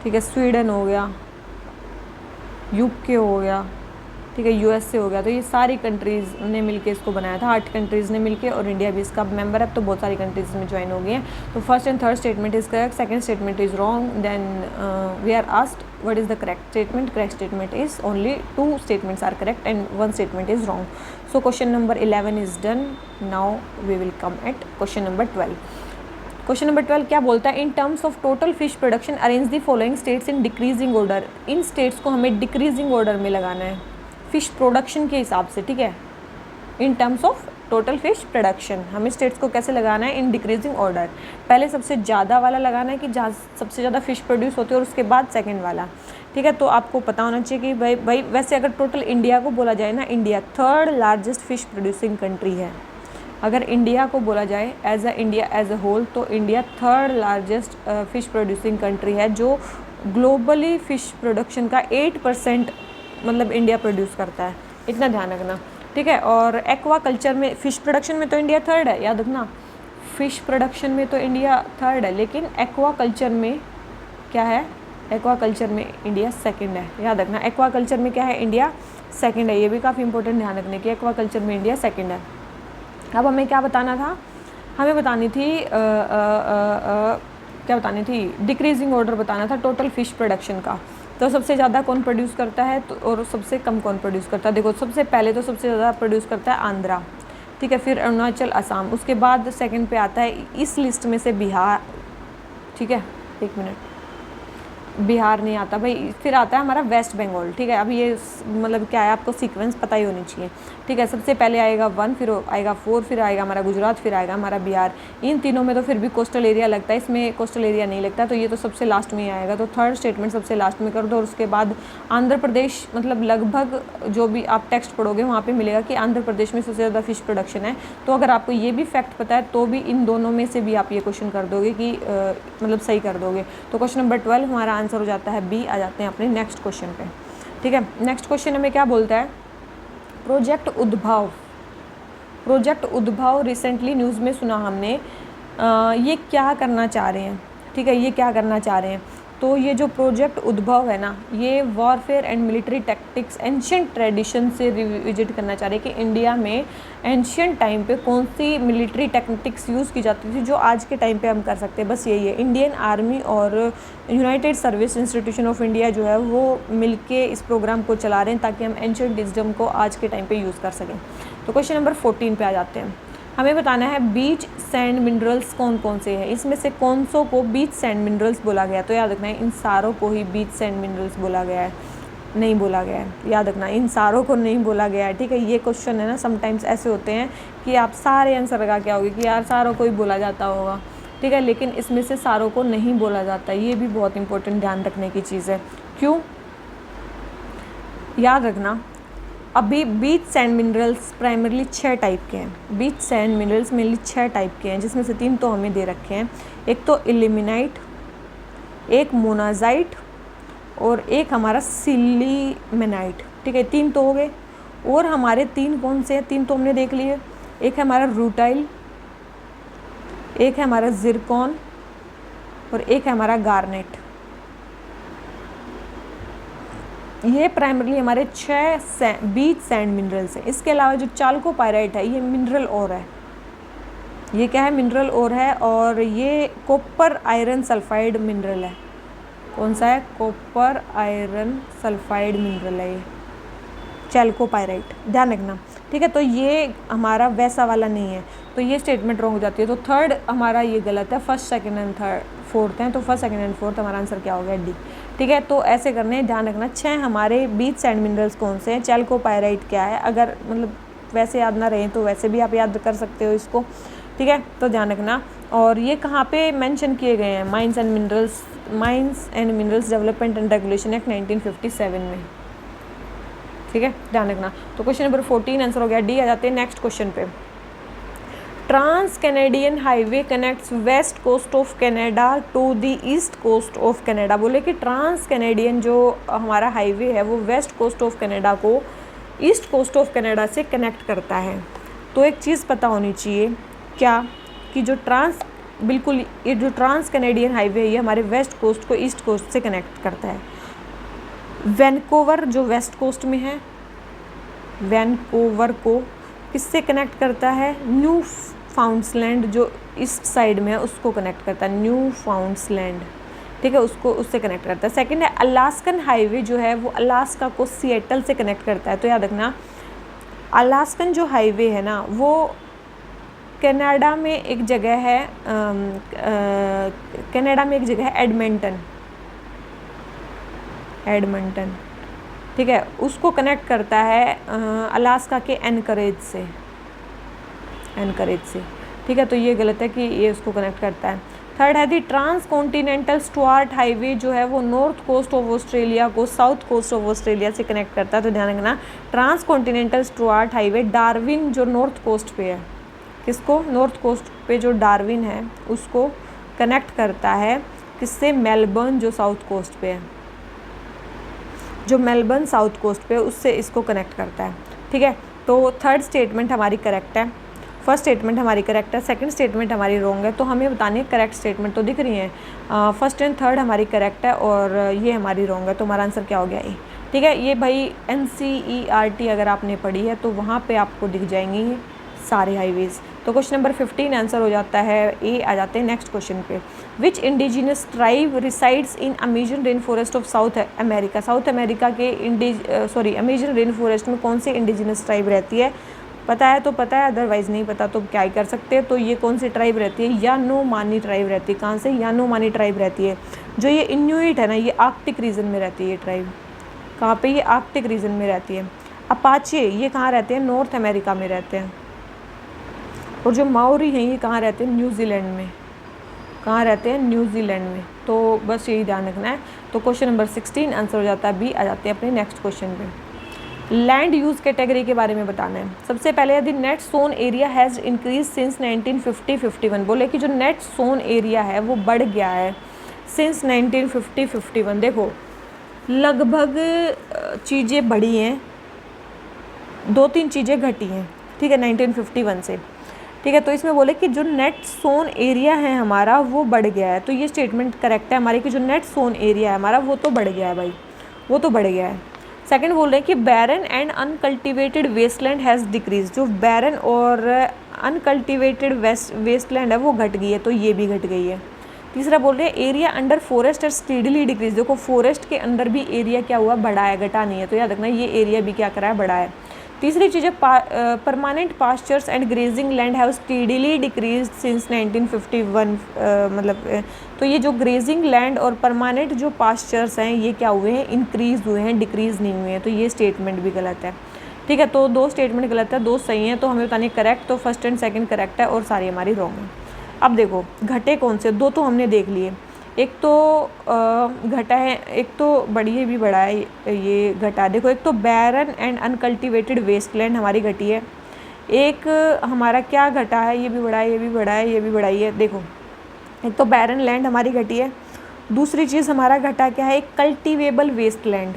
ठीक है, स्वीडन हो गया, UK हो गया, ठीक है, USA हो गया। तो ये सारी कंट्रीज़ ने मिलके इसको बनाया था, 8 कंट्रीज़ ने मिलके, और इंडिया भी इसका मेंबर है। तो बहुत सारी कंट्रीज़ में ज्वाइन हो गई हैं। तो first and third statement is correct, second statement is wrong. Then we are asked what is the correct statement? Correct statement is only 2 statements are correct and 1 statement is wrong. So question number 11 is done. Now we will come at question number 12. Question number 12 क्या बोलता है? In terms of total fish production, arrange the following states in decreasing order. In states को हमें decreasing order में लगाना है, fish production के हिसाब से, ठीक है। In terms of total fish production, हमें states को कैसे लगाना है? In decreasing order। पहले सबसे ज़्यादा वाला लगाना है कि जहाँ सबसे ज़्यादा फिश प्रोड्यूस होती है, और उसके बाद सेकेंड वाला, ठीक है। तो आपको पता होना चाहिए कि भाई वैसे अगर टोटल इंडिया को बोला जाए ना, India 3rd largest fish producing country है। अगर इंडिया को बोला जाए as a India as a whole, तो India 3rd largest fish producing country है, जो ग्लोबली फ़िश प्रोडक्शन का 8% मतलब इंडिया प्रोड्यूस करता है, इतना ध्यान रखना, ठीक है। और एक्वा कल्चर में, फ़िश प्रोडक्शन में तो इंडिया 3rd है, याद रखना। फ़िश प्रोडक्शन में तो इंडिया 3rd है, लेकिन एक्वा कल्चर में क्या है? एक्वा कल्चर में इंडिया 2nd है, याद रखना। एक्वा कल्चर में क्या है? इंडिया 2nd है, ये भी काफ़ी इंपॉर्टेंट ध्यान रखने की। एक्वा कल्चर में इंडिया 2nd है। अब हमें क्या बताना था? हमें बतानी थी क्या बतानी थी? डिक्रीजिंग ऑर्डर बताना था टोटल फिश प्रोडक्शन का। तो सबसे ज़्यादा कौन प्रोड्यूस करता है तो, और सबसे कम कौन प्रोड्यूस करता है? देखो, सबसे पहले तो सबसे ज़्यादा प्रोड्यूस करता है आंध्रा, ठीक है, फिर अरुणाचल, असम, उसके बाद सेकंड पे आता है इस लिस्ट में से बिहार, ठीक है, एक मिनट, बिहार नहीं आता भाई, फिर आता है हमारा वेस्ट बंगाल, ठीक है। अब ये मतलब क्या है, आपको सीक्वेंस पता ही होनी चाहिए, ठीक है। सबसे पहले आएगा 1, फिर आएगा 4, फिर आएगा हमारा गुजरात, फिर आएगा हमारा बिहार। इन तीनों में तो फिर भी कोस्टल एरिया लगता है, इसमें कोस्टल एरिया नहीं लगता, तो ये तो सबसे लास्ट में ही आएगा। तो थर्ड स्टेटमेंट सबसे लास्ट में कर दो, और उसके बाद आंध्र प्रदेश, मतलब लगभग जो भी आप टेक्स्ट पढ़ोगे वहाँ पर मिलेगा कि आंध्र प्रदेश में सबसे ज़्यादा फिश प्रोडक्शन है। तो अगर आपको ये भी फैक्ट पता है तो भी इन दोनों में से भी आप ये क्वेश्चन कर दोगे कि मतलब सही कर दोगे। तो क्वेश्चन नंबर 12 हमारा आंसर हो जाता है बी। आ जाते हैं अपने नेक्स्ट क्वेश्चन पे, ठीक है। नेक्स्ट क्वेश्चन हमें क्या बोलता है? प्रोजेक्ट उद्भव। प्रोजेक्ट उद्भव रिसेंटली न्यूज़ में सुना हमने, ये क्या करना चाह रहे हैं, ठीक है, ये क्या करना चाह रहे हैं? तो ये जो प्रोजेक्ट उद्भव है ना, ये warfare and military tactics ancient tradition से रिविजिट करना चाह रहे हैं कि इंडिया में एंशियंट टाइम पे कौन सी मिलिट्री टैक्टिक्स यूज़ की जाती थी जो आज के टाइम पे हम कर सकते हैं। बस यही है। इंडियन आर्मी और United service institution of India जो है वो मिलके इस प्रोग्राम को चला रहे हैं ताकि हम एंशियंट विजडम को आज के टाइम पे यूज़ कर सकें। तो क्वेश्चन नंबर 14 पे आ जाते हैं। हमें बताना है बीच सैंड मिनरल्स कौन कौन से हैं, इसमें से कौन सो को बीच सैंड मिनरल्स बोला गया। तो याद रखना है इन सारों को ही बीच सैंड मिनरल्स बोला गया है, नहीं बोला गया है। याद रखना इन सारों को नहीं बोला गया है, ठीक है। ये क्वेश्चन है ना, समटाइम्स ऐसे होते हैं कि आप सारे आंसर लगा के आओगे कि यार सारों को ही बोला जाता होगा, ठीक है, लेकिन इसमें से सारों को नहीं बोला जाता। ये भी बहुत इंपॉर्टेंट ध्यान रखने की चीज़ है। क्यों? याद रखना, अभी beach sand minerals primarily 6 type के हैं। Beach sand minerals mainly 6 type के हैं, जिसमें से 3 तो हमें दे रखे हैं। एक तो इल्यूमिनाइट, एक मोनाजाइट और एक हमारा सिलीमेनाइट, ठीक है। 3 तो हो गए। और हमारे 3 कौन से हैं? 3 तो हमने देख लिए। एक है हमारा रूटाइल, एक है हमारा जिरकॉन और एक है हमारा गार्नेट। ये प्राइमरली हमारे 6 बीच सैंड मिनरल्स हैं। इसके अलावा जो चाल्कोपाइराइट है ये मिनरल ओर है। ये क्या है? मिनरल ओर है, और ये कॉपर आयरन सल्फाइड मिनरल है। कौन सा है? कॉपर आयरन सल्फाइड मिनरल है ये चाल्कोपाइराइट, ध्यान रखना, ठीक है। तो ये हमारा वैसा वाला नहीं है, तो ये स्टेटमेंट रॉन्ग हो जाती है। तो थर्ड हमारा ये गलत है, first second and third fourth हैं, तो फर्स्ट सेकंड एंड फोर्थ हमारा आंसर क्या हो गया? डी, ठीक है। तो ऐसे करने ध्यान रखना। 6 हमारे बीच सैंड मिनरल्स कौन से हैं? चाल्कोपाइराइट क्या है? अगर मतलब वैसे याद ना रहे तो वैसे भी आप याद कर सकते हो इसको, ठीक है। तो ध्यान रखना। और ये कहाँ पे मेंशन किए गए हैं? Mines and minerals development and regulation act 1957 में, ठीक है, ध्यान रखना। तो क्वेश्चन नंबर 14 आंसर हो गया डी। आ जाते हैं नेक्स्ट क्वेश्चन पे। Trans Canadian highway connects west coast of Canada to the east coast of Canada. बोले कि ट्रांस कैनेडियन जो हमारा हाईवे है वो वेस्ट कोस्ट ऑफ कनाडा को ईस्ट कोस्ट ऑफ कनाडा से कनेक्ट करता है। तो एक चीज़ पता होनी चाहिए क्या, कि जो बिल्कुल ये जो ट्रांस कैनेडियन हाईवे है ये हमारे वेस्ट कोस्ट को ईस्ट कोस्ट से कनेक्ट करता है। वैनकूवर जो वेस्ट कोस्ट में है, वैनकूवर को किससे कनेक्ट करता है? न्यू फाउंडलैंड जो ईस्ट साइड में है उसको कनेक्ट करता है, न्यू फाउंडलैंड, ठीक है, उसको उससे कनेक्ट करता है। सेकंड है अलास्कन हाईवे जो है वो अलास्का को सिएटल से कनेक्ट करता है। तो याद रखना अलास्कन जो हाईवे है ना वो कनाडा में एक जगह है, कनाडा में एक जगह है एडमंटन, ठीक है, उसको कनेक्ट करता है अलास्का के एनकरेज से, ठीक है। तो ये गलत है कि ये उसको कनेक्ट करता है। थर्ड है the trans continental Stuart highway जो है वो नॉर्थ कोस्ट ऑफ ऑस्ट्रेलिया को साउथ कोस्ट ऑफ ऑस्ट्रेलिया से कनेक्ट करता है। तो ध्यान रखना trans continental Stuart highway Darwin जो नॉर्थ कोस्ट पे है, किसको? नॉर्थ कोस्ट पे जो डार्विन है उसको कनेक्ट करता है किससे? मेलबर्न जो साउथ कोस्ट पे है, जो मेलबर्न साउथ कोस्ट पे उससे इसको कनेक्ट करता है, ठीक है। तो थर्ड स्टेटमेंट हमारी करेक्ट है, फर्स्ट स्टेटमेंट हमारी करेक्ट है, सेकंड स्टेटमेंट हमारी रॉन्ग है। तो हमें बतानी है करेक्ट स्टेटमेंट, तो दिख रही है फर्स्ट एंड थर्ड हमारी करेक्ट है और ये हमारी रॉन्ग है। तो हमारा आंसर क्या हो गया? ए, ठीक है। ये भाई NCERT अगर आपने पढ़ी है तो वहाँ पे आपको दिख जाएंगी सारे हाईवेज़। तो क्वेश्चन नंबर 15 आंसर हो जाता है ए। आ जाते हैं नेक्स्ट क्वेश्चन पे। Which indigenous tribe resides in Amazon rain forest of South America. South America के अमेजन रेन फॉरेस्ट में कौन सी इंडिजिनस ट्राइब रहती है? पता है तो पता है, अदरवाइज़ नहीं पता तो क्या ही कर सकते हैं। तो ये कौन सी ट्राइब रहती है? यानोमानी ट्राइब रहती है। कहाँ से? यानोमानी ट्राइब रहती है। जो ये इन्यूइट है ना ये आर्कटिक रीजन में रहती है। ये ट्राइब कहाँ पे? ये आर्कटिक रीजन में रहती है। अपाचे ये कहाँ रहते हैं? नॉर्थ अमेरिका में रहते हैं। और जो माओरी हैं ये कहाँ रहते हैं? न्यूजीलैंड में। कहाँ रहते हैं? न्यूजीलैंड में। तो बस यही ध्यान रखना है। तो क्वेश्चन नंबर 16 आंसर हो जाता है बी। आ जाते हैं अपने नेक्स्ट क्वेश्चन पे। लैंड यूज़ कैटेगरी के बारे में बताना है। सबसे पहले यदि net sown area has increase since 1950-51। बोले कि जो नेट सोन एरिया है वो बढ़ गया है सिंस 1950-51। देखो लगभग चीज़ें बढ़ी हैं, 2-3 चीज़ें घटी हैं, ठीक है, 1951 से, ठीक है। तो इसमें बोले कि जो नेट सोन एरिया है हमारा वो बढ़ गया है। तो ये स्टेटमेंट करेक्ट है हमारी कि जो नेट सोन एरिया है हमारा वो तो बढ़ गया है भाई, वो तो बढ़ गया है। सेकंड बोल रहे हैं कि barren and uncultivated wasteland has decrease. जो बैरन और अनकल्टिवेटेड वेस्टलैंड है वो घट गई है, तो ये भी घट गई है। तीसरा बोल रहे हैं एरिया अंडर फॉरेस्ट है स्टीडली डिक्रीज। देखो फॉरेस्ट के अंदर भी एरिया क्या हुआ? बढ़ा है, घटा नहीं है। तो याद रखना ये एरिया भी क्या करा है? बढ़ा है। तीसरी चीज़ है permanent pastures and grazing land have steadily decrease since 1951। तो ये जो ग्रेजिंग लैंड और परमानेंट जो पास्चर्स हैं ये क्या हुए हैं? इंक्रीज हुए हैं, डिक्रीज नहीं हुए हैं। तो ये स्टेटमेंट भी गलत है, ठीक है। तो 2 स्टेटमेंट गलत है, 2 सही हैं। तो हमें बतानी करेक्ट। तो फर्स्ट एंड सेकंड करेक्ट है और सारी हमारी रॉन्ग है। अब देखो घटे कौन से? 2 तो हमने देख लिए। एक तो घटा है, एक तो बढ़िया भी बढ़ा है, ये घटा। देखो एक तो बैरन एंड अनकल्टिवेटेड वेस्टलैंड हमारी घटी है। एक हमारा क्या घटा है? ये भी बढ़ा है, ये भी बढ़ा है, ये भी बढ़ाई है। देखो एक तो बैरन लैंड हमारी घटी है। दूसरी चीज़ हमारा घटा क्या है? एक कल्टिवेबल वेस्टलैंड,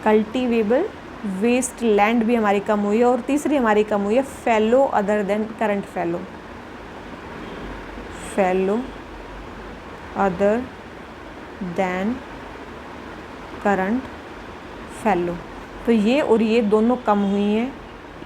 कल्टिवेबल वेस्टलैंड भी हमारी कम हुई है। और तीसरी हमारी कम हुई है फैलो अदर देन करंट फैलो फैलो अदर देन करंट फैलो। तो ये और ये दोनों कम हुई हैं,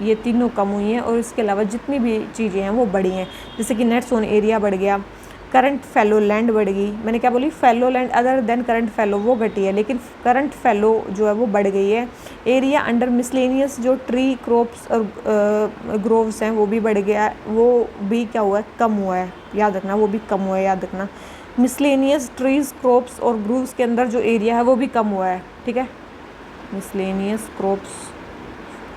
ये तीनों कम हुई हैं, और इसके अलावा जितनी भी चीज़ें हैं वो बढ़ी हैं। जैसे कि नेट सोन एरिया बढ़ गया, करंट फैलो लैंड बढ़ गई। मैंने क्या बोली, fallow land other than current fallow वो घटी है, लेकिन करंट फैलो जो है वो बढ़ गई है। एरिया अंडर मिसलेनियस जो ट्री क्रॉप्स और ग्रोव्स हैं वो भी बढ़ गया, वो भी क्या हुआ है, कम हुआ है, याद रखना, वो भी कम हुआ है, याद रखना। मिसलेनियस ट्रीज क्रॉप्स और ग्रोव्स के अंदर जो एरिया है वो भी कम हुआ है, ठीक है। मिसलेनियस क्रॉप्स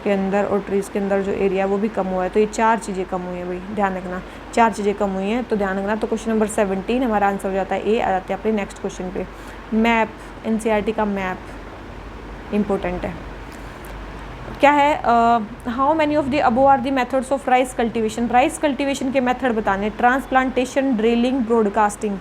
के अंदर और ट्रीज़ के अंदर जो एरिया है वो भी कम हुआ है। तो ये 4 चीज़ें कम हुई हैं भाई, ध्यान रखना, 4 चीज़ें कम हुई हैं, तो ध्यान रखना। तो क्वेश्चन नंबर 17 हमारा आंसर हो जाता है ए। आ जाते हैं अपने नेक्स्ट क्वेश्चन पे। मैप, एनसीईआरटी का मैप इम्पोर्टेंट है। क्या है, how many of the above are the methods of rice cultivation. Rice cultivation के मेथड बताने, ट्रांसप्लांटेशन, ड्रिलिंग, ब्रॉडकास्टिंग।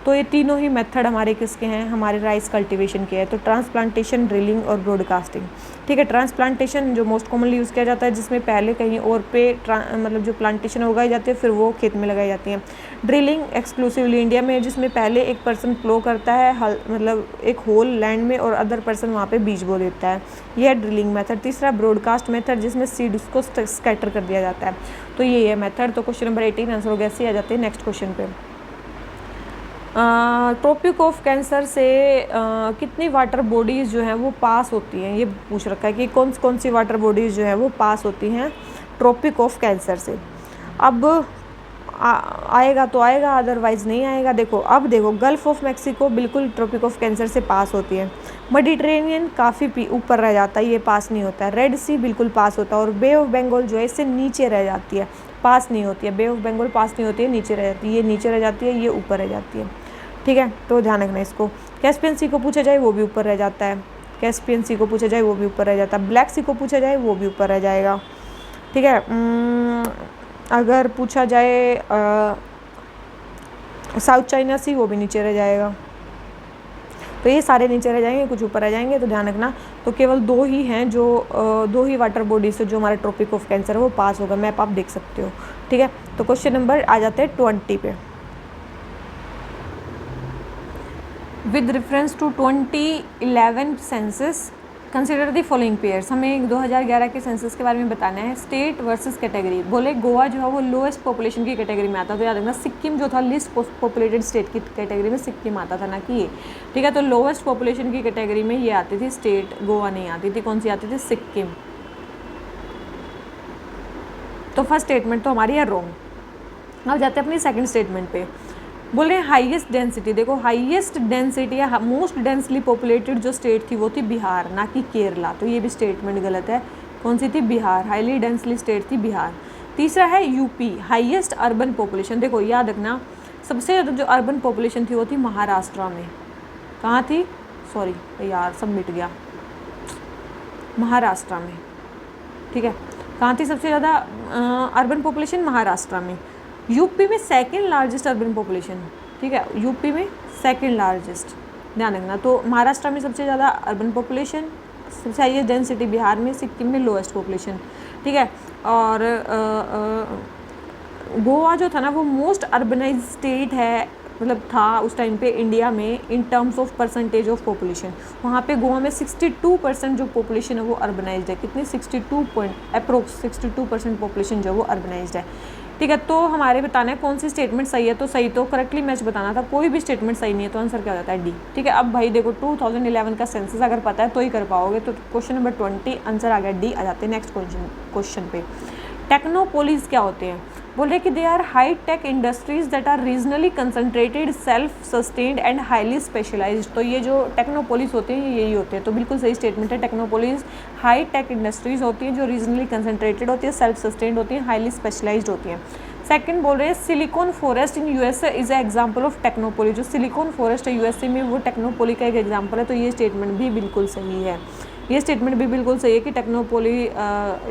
तो ये तीनों ही मेथड हमारे किसके हैं, हमारे राइस कल्टीवेशन के हैं। तो ट्रांसप्लांटेशन, ड्रिलिंग और ब्रॉडकास्टिंग, ठीक है। ट्रांसप्लांटेशन जो मोस्ट कॉमनली यूज़ किया जाता है, जिसमें पहले कहीं और पे मतलब जो प्लांटेशन उगाई जाती है फिर वो खेत में लगाई जाती है। ड्रिलिंग एक्सक्लूसिवली इंडिया में, जिसमें पहले एक पर्सन प्लो करता है मतलब एक होल लैंड में, और अदर पर्सन वहाँ पे बीज बो देता है, यह है ड्रिलिंग मेथड। तीसरा ब्रॉडकास्ट मेथड, जिसमें सीड्स को स्कैटर कर दिया जाता है। तो ये है मेथड। तो क्वेश्चन नंबर 18 आंसर हो गया सी। आ जाते हैं नेक्स्ट क्वेश्चन पे। ट्रॉपिक ऑफ कैंसर से कितनी वाटर बॉडीज़ जो हैं वो पास होती हैं, ये पूछ रखा है कि कौन सी वाटर बॉडीज़ जो हैं वो पास होती हैं ट्रॉपिक ऑफ कैंसर से। अब आएगा तो आएगा, अदरवाइज़ नहीं आएगा। देखो अब देखो, गल्फ़ ऑफ मैक्सिको बिल्कुल ट्रॉपिक ऑफ कैंसर से पास होती है। मेडिटेरेनियन काफ़ी ऊपर रह जाता है, ये पास नहीं होता है। रेड सी बिल्कुल पास होता है, और बे ऑफ बंगाल जो है इससे नीचे रह जाती है, पास नहीं होती है। बे ऑफ बंगाल पास नहीं होती है, नीचे रह जाती है, ये नीचे रह जाती है, ये ऊपर रह जाती है, ठीक है। तो ध्यान रखना इसको। कैस्पियन सी को पूछा जाए वो भी ऊपर रह जाता है, कैस्पियन सी को पूछा जाए वो भी ऊपर रह जाता है। ब्लैक सी को पूछा जाए वो भी ऊपर रह जाएगा, ठीक है। अगर पूछा जाए साउथ चाइना सी, वो भी नीचे रह जाएगा। तो ये सारे नीचे रह जाएंगे, कुछ ऊपर रह जाएंगे, तो ध्यान रखना। तो केवल 2 ही हैं जो 2 ही वाटर बॉडी से जो हमारा ट्रॉपिक ऑफ कैंसर है वो पास होगा। मैप आप देख सकते हो, ठीक है। तो क्वेश्चन नंबर आ जाते हैं 20 पे। With reference to 2011 census consider the following pairs. हमें 2011 के सेंसस के बारे में बताना है। State versus category. बोले गोवा जो है वो लोएस्ट पॉपुलेशन की कैटेगरी में आता है, तो याद रखना सिक्किम जो था लिस्ट पॉपुलेटेड स्टेट की कैटेगरी में सिक्किम आता था, ना कि ये, ठीक है। तो लोएस्ट पॉपुलेशन की कैटेगरी में ये आती थी स्टेट, गोवा नहीं आती थी। कौन सी आती थी, सिक्किम। तो फर्स्ट स्टेटमेंट तो हमारी है रॉन्ग। अब जाते हैं अपनी सेकंड स्टेटमेंट पे। बोल रहे हैं हाईएस्ट डेंसिटी। देखो हाईएस्ट डेंसिटी या मोस्ट डेंसली पॉपुलेटेड जो स्टेट थी वो थी बिहार, ना कि केरला। तो ये भी स्टेटमेंट गलत है। कौन सी थी, बिहार। हाईली डेंसली स्टेट थी बिहार। तीसरा है यूपी, हाईएस्ट अर्बन पॉपुलेशन। देखो याद रखना सबसे ज़्यादा जो अर्बन पॉपुलेशन थी वो थी महाराष्ट्र में। कहाँ थी, सॉरी यार सब मिट गया, महाराष्ट्र में, ठीक है। कहाँ थी सबसे ज़्यादा अर्बन पॉपुलेशन, महाराष्ट्र में। यूपी में सेकंड लार्जेस्ट अर्बन पॉपुलेशन, ठीक है, यूपी में सेकंड लार्जेस्ट, ध्यान रखना। तो महाराष्ट्र में सबसे ज़्यादा अर्बन पॉपुलेशन, सबसे हाईएस्ट डेंसिटी बिहार में, सिक्किम में लोएस्ट पॉपुलेशन, ठीक है। और गोवा जो था ना वो मोस्ट अर्बनाइज स्टेट है, मतलब था उस टाइम पे इंडिया में in terms of percentage of population. वहाँ पे गोवा में 62% जो पॉपुलेशन है वो अर्बनाइज्ड है। कितनी, 62% पॉपुलेशन जो है वो अर्बनाइज्ड है, ठीक है। तो हमारे बताना है कौन सी स्टेटमेंट सही है। तो सही तो करेक्टली मैच बताना था, कोई भी स्टेटमेंट सही नहीं है, तो आंसर क्या हो जाता है डी, ठीक है। अब भाई देखो 2011 का सेंसस अगर पता है तो ही कर पाओगे। तो क्वेश्चन नंबर 20 आंसर आ गया डी। आ जाते हैं नेक्स्ट क्वेश्चन पे। टेक्नोपोलिस क्या होते हैं। बोल रहे कि they are high tech industries that are regionally concentrated, self sustained and highly specialised. तो ये जो टेक्नोपोलिस होते हैं यही होते हैं। तो बिल्कुल सही स्टेटमेंट है। टेक्नोपोलिस हाई टेक इंडस्ट्रीज होती हैं जो रीजनली कंसंट्रेटेड होती है, सेल्फ सस्टेन्ड होती हैं, हाईली स्पेशलाइज्ड होती हैं। सेकंड बोल रहे हैं Silicon Forest in USA is a example of technopoly. जो सिलिकॉन फॉरेस्ट है यूएसए में वो टेक्नोपोली का एक एग्जांपल है। तो ये स्टेटमेंट भी बिल्कुल सही है। ये स्टेटमेंट भी बिल्कुल सही है कि टेक्नोपोली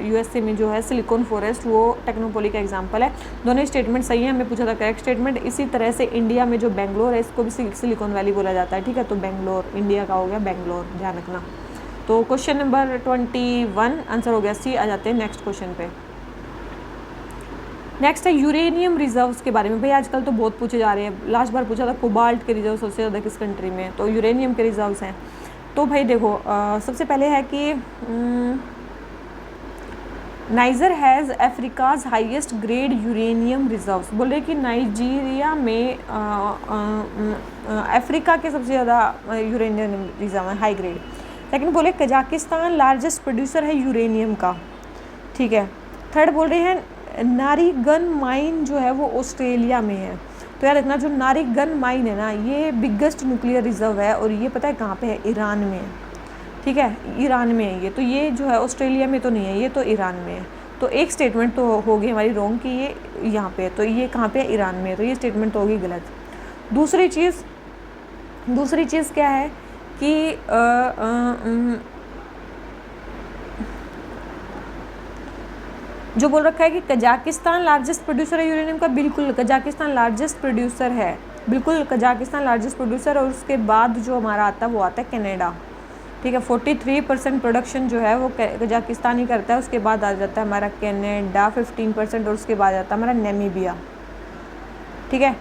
यूएसए में जो है सिलिकॉन फॉरेस्ट वो टेक्नोपोली का एग्जांपल है। दोनों स्टेटमेंट सही है। हमें पूछा था करेक्ट स्टेटमेंट। इसी तरह से इंडिया में जो बेंगलोर है इसको भी सिलिकॉन वैली बोला जाता है, ठीक है। तो बेंगलोर इंडिया का हो गया बेंगलोर, ध्यान रखना। तो क्वेश्चन नंबर 21 आंसर हो गया सी। आ जाते हैं नेक्स्ट क्वेश्चन पे। नेक्स्ट है यूरेनियम रिजर्व्स के बारे में। भाई आजकल तो बहुत पूछे जा रहे हैं, लास्ट बार पूछा था कोबाल्ट के रिजर्व सबसे ज़्यादा किस कंट्री में है, तो यूरेनियम के रिजर्व्स हैं। तो भाई देखो सबसे पहले है कि niger has Africa's highest grade uranium reserves. बोले कि नाइजीरिया में अफ्रीका के सबसे ज़्यादा यूरेनियम रिजर्व है, हाई ग्रेड। सेकंड बोले कजाकिस्तान लार्जेस्ट प्रोड्यूसर है यूरेनियम का, ठीक है। थर्ड बोल रहे हैं नारीगन माइन जो है वो ऑस्ट्रेलिया में है। तो याद रखना जो नारीगन माइन है ना, ये बिगेस्ट न्यूक्लियर रिजर्व है, और ये पता है कहाँ पे है, ईरान में है, ठीक है, ईरान में है ये। तो ये जो है ऑस्ट्रेलिया में तो नहीं है, ये तो ईरान में है। तो एक स्टेटमेंट तो होगी हमारी रॉन्ग कि ये यहाँ पे है, तो ये कहाँ पे है, ईरान में है, तो ये स्टेटमेंट तो होगी गलत। दूसरी चीज़ क्या है कि जो बोल रखा है कि कजाकिस्तान लार्जेस्ट प्रोड्यूसर है यूरेनियम का, बिल्कुल कजाकिस्तान लार्जेस्ट प्रोड्यूसर है, बिल्कुल कजाकिस्तान लार्जेस्ट प्रोड्यूसर। और उसके बाद जो हमारा आता है वो आता है कनाडा, ठीक है। 43% प्रोडक्शन जो है वो कजाकिस्तान ही करता है। उसके बाद आ जाता है हमारा कनाडा 15%, और उसके बाद आता है हमारा नामीबिया, ठीक है।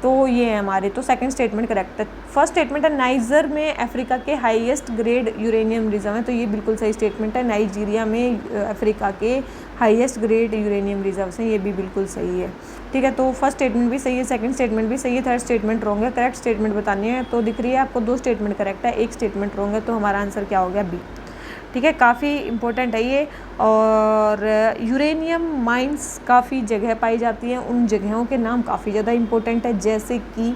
तो ये है हमारे, तो सेकंड स्टेटमेंट करेक्ट है। फर्स्ट स्टेटमेंट है नाइजर में अफ्रीका के हाईएस्ट ग्रेड यूरेनियम रिजर्व है, तो ये बिल्कुल सही स्टेटमेंट है। नाइजीरिया में अफ्रीका के हाईएस्ट ग्रेड यूरेनियम रिजर्व्स हैं, ये भी बिल्कुल सही है, ठीक है। तो फर्स्ट स्टेटमेंट भी सही है, सेकंड स्टेटमेंट भी सही है, थर्ड स्टेटमेंट रॉन्ग है। करेक्ट स्टेटमेंट बतानी है, तो दिख रही है आपको 2 स्टेटमेंट करेक्ट है, 1 स्टेटमेंट रॉन्ग है, तो हमारा आंसर क्या हो गया, बी, ठीक है। काफ़ी इंपॉर्टेंट है ये। और यूरेनियम माइंस काफ़ी जगह पाई जाती हैं, उन जगहों के नाम काफ़ी ज़्यादा इंपॉर्टेंट है, जैसे कि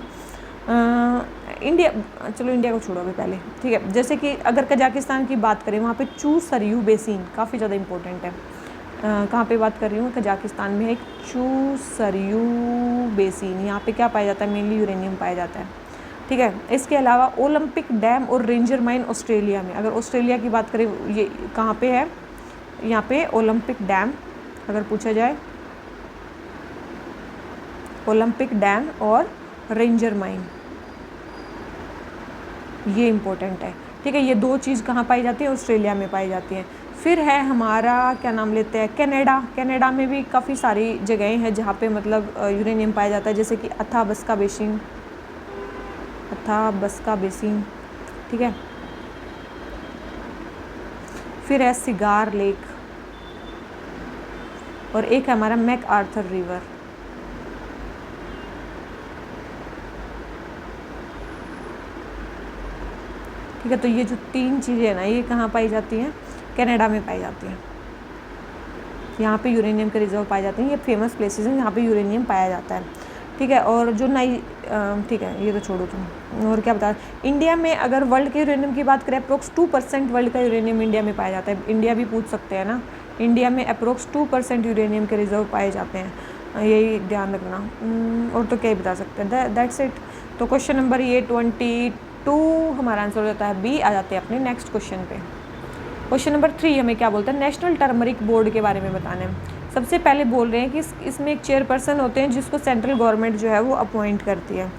इंडिया, चलो इंडिया को छोड़ो अभी पहले, ठीक है। जैसे कि अगर कजाकिस्तान की बात करें, वहाँ पे चू सरयू बेसिन काफ़ी ज़्यादा इंपॉर्टेंट है। कहाँ पे बात कर रही हूँ, कजाकिस्तान में एक चू सरयू बेसिन, यहाँ पे क्या पाया जाता है, मेनली यूरेनियम पाया जाता है, ठीक है। इसके अलावा ओलंपिक डैम और रेंजर माइन ऑस्ट्रेलिया में। अगर ऑस्ट्रेलिया की बात करें, ये कहाँ पे है, यहाँ पे ओलंपिक डैम अगर पूछा जाए, ओलंपिक डैम और रेंजर माइन, ये इम्पोर्टेंट है, ठीक है। ये 2 चीज़ कहाँ पाई जाती है, ऑस्ट्रेलिया में पाई जाती हैं। फिर है हमारा क्या नाम लेते हैं, कनाडा। कनाडा में भी काफ़ी सारी जगहें हैं जहाँ पे मतलब यूरेनियम पाया जाता है, जैसे कि अथाबस्का बेसिन, ठीक है। फिर है सिगार लेक, और एक है हमारा मैक आर्थर रिवर, ठीक है। तो ये जो 3 चीज़ें हैं ना, ये कहाँ पाई जाती हैं, कनाडा में पाई जाती हैं। यहाँ पे यूरेनियम के रिजर्व पाए जाते हैं, ये फेमस प्लेसेस हैं जहाँ पे यूरेनियम पाया जाता है, ठीक है। और जो ठीक है, ये तो छोड़ो तुम, और क्या बता, इंडिया में अगर वर्ल्ड के यूरेनियम की बात करें, अप्रोक्स 2% वर्ल्ड का यूरेनियम इंडिया में पाया जाता है। इंडिया भी पूछ सकते हैं ना, इंडिया में अप्रोक्स 2% यूरेनियम के रिजर्व पाए जाते हैं, यही ध्यान रखना। और तो क्या ही बता सकते हैं, दैट्स इट। तो क्वेश्चन नंबर ये 22 हमारा आंसर हो जाता है बी। आ जाते हैं अपने नेक्स्ट क्वेश्चन पे। क्वेश्चन नंबर 3 हमें क्या बोलता है, नेशनल टर्मरिक बोर्ड के बारे में बताना है। सबसे पहले बोल रहे हैं कि इसमें एक चेयरपर्सन होते हैं जिसको सेंट्रल गवर्नमेंट जो है वो अपॉइंट करती है,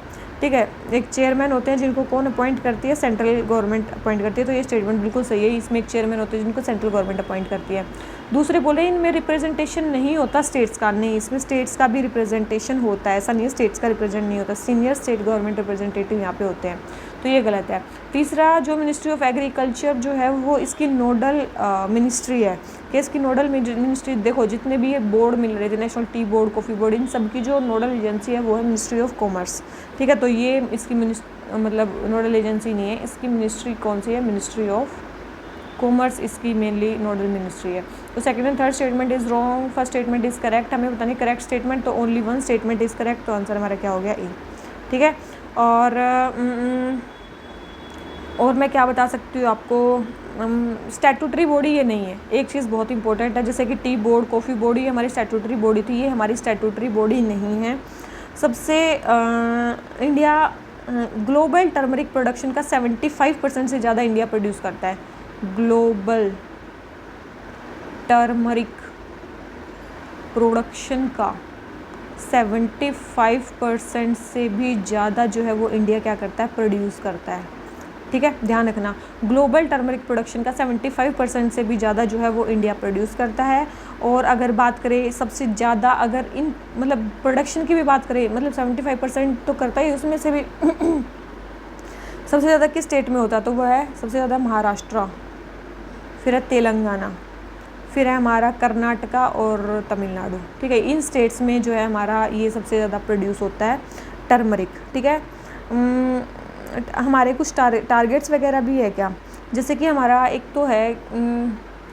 ठीक है। एक चेयरमैन होते हैं जिनको कौन अपॉइंट करती है, सेंट्रल गवर्नमेंट अपॉइंट करती है, तो ये स्टेटमेंट बिल्कुल सही है। इसमें एक चेयरमैन होते हैं जिनको सेंट्रल गवर्नमेंट अपॉइंट करती है। दूसरे बोले इनमें रिप्रेजेंटेशन नहीं होता स्टेट्स का, नहीं, इसमें स्टेट्स का भी रिप्रेजेंटेशन होता है, ऐसा नहीं है स्टेट्स का रिप्रेजेंट नहीं होता, सीनियर स्टेट गवर्नमेंट रिप्रेजेंटेटिव यहाँ पे होते हैं, तो ये गलत है। तीसरा, जो मिनिस्ट्री ऑफ एग्रीकल्चर जो है वो इसकी नोडल मिनिस्ट्री है, कि इसकी नोडल मिनिस्ट्री, देखो जितने भी ये बोर्ड मिल रहे थे, national tea board, coffee board, इन सब की जो नोडल एजेंसी है वो है मिनिस्ट्री ऑफ कॉमर्स, ठीक है। तो ये इसकी मतलब नोडल एजेंसी नहीं है, इसकी मिनिस्ट्री कौन सी है, मिनिस्ट्री ऑफ कॉमर्स इसकी मेनली नोडल मिनिस्ट्री है। तो second and third statement is wrong, first statement is correct. हमें बतानी करेक्ट स्टेटमेंट, तो ओनली 1 स्टेटमेंट इज़ करेक्ट, तो आंसर हमारा क्या हो गया, ए, ठीक है। और मैं क्या बता सकती हूँ आपको, स्टैट्यूटरी बॉडी ये नहीं है। एक चीज़ बहुत इंपॉर्टेंट है, जैसे कि टी बोर्ड, कॉफ़ी बोर्ड, ये हमारी स्टैट्यूटरी बॉडी थी, ये हमारी स्टैट्यूटरी बॉडी नहीं है। सबसे इंडिया ग्लोबल टर्मरिक प्रोडक्शन का 75% से ज़्यादा इंडिया प्रोड्यूस करता है। ग्लोबल टर्मरिक प्रोडक्शन का 75% से भी ज़्यादा जो है वो इंडिया क्या करता है, प्रोड्यूस करता है, ठीक है, ध्यान रखना। ग्लोबल टर्मरिक प्रोडक्शन का 75% से भी ज़्यादा जो है वो इंडिया प्रोड्यूस करता है। और अगर बात करें सबसे ज़्यादा, अगर इन मतलब प्रोडक्शन की भी बात करें, मतलब 75% तो करता ही, उसमें से भी सबसे ज़्यादा किस स्टेट में होता है, तो वो है सबसे ज़्यादा महाराष्ट्र, फिर है तेलंगाना, फिर है हमारा कर्नाटका और तमिलनाडु। ठीक है, इन स्टेट्स में जो है हमारा ये सबसे ज़्यादा प्रोड्यूस होता है टर्मरिक। ठीक है, हमारे कुछ टारगेट्स वगैरह भी है क्या, जैसे कि हमारा एक तो है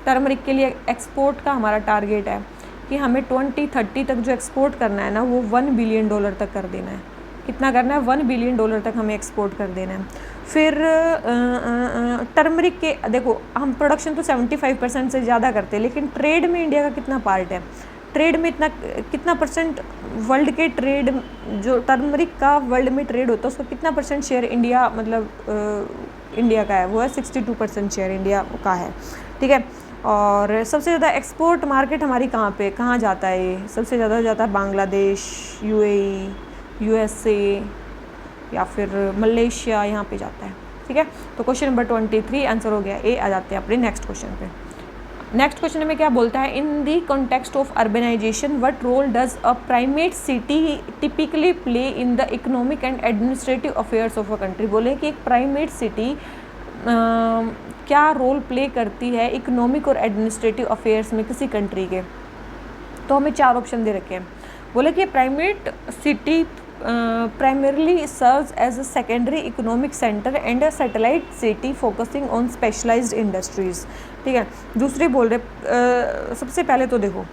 टर्मरिक के लिए एक्सपोर्ट का हमारा टारगेट है कि हमें 2030 तक जो एक्सपोर्ट करना है ना, वो $1 बिलियन तक कर देना है। कितना करना है? $1 बिलियन तक हमें एक्सपोर्ट कर देना है। फिर टर्मरिक के देखो, हम प्रोडक्शन तो 75% से ज़्यादा करते हैं, लेकिन ट्रेड में इंडिया का कितना पार्ट है? ट्रेड में कितना परसेंट वर्ल्ड के ट्रेड, जो टर्मरिक का वर्ल्ड में ट्रेड होता है, उसका कितना परसेंट शेयर इंडिया, मतलब इंडिया का है, वो है 62% शेयर इंडिया का है। ठीक है, और सबसे ज़्यादा एक्सपोर्ट मार्केट हमारी कहाँ जाता है? ये सबसे ज़्यादा जाता है बांग्लादेश, UAE, USA या फिर मलेशिया, यहाँ पे जाता है। ठीक है, तो क्वेश्चन नंबर 23 आंसर हो गया ए। आ जाते हैं अपने नेक्स्ट क्वेश्चन पे। नेक्स्ट क्वेश्चन में क्या बोलता है? In the context of urbanisation what role does a primate city typically play in the economic and administrative affairs of a country. बोले कि एक प्राइमेट सिटी क्या रोल प्ले करती है इकोनॉमिक और एडमिनिस्ट्रेटिव अफेयर्स में किसी कंट्री के। तो हमें 4 ऑप्शन दे रखे हैं। बोले कि primate city primarily serves as a secondary economic center and a satellite city focusing on specialized industries। ठीक है, दूसरी बोल रहे सबसे पहले तो देखो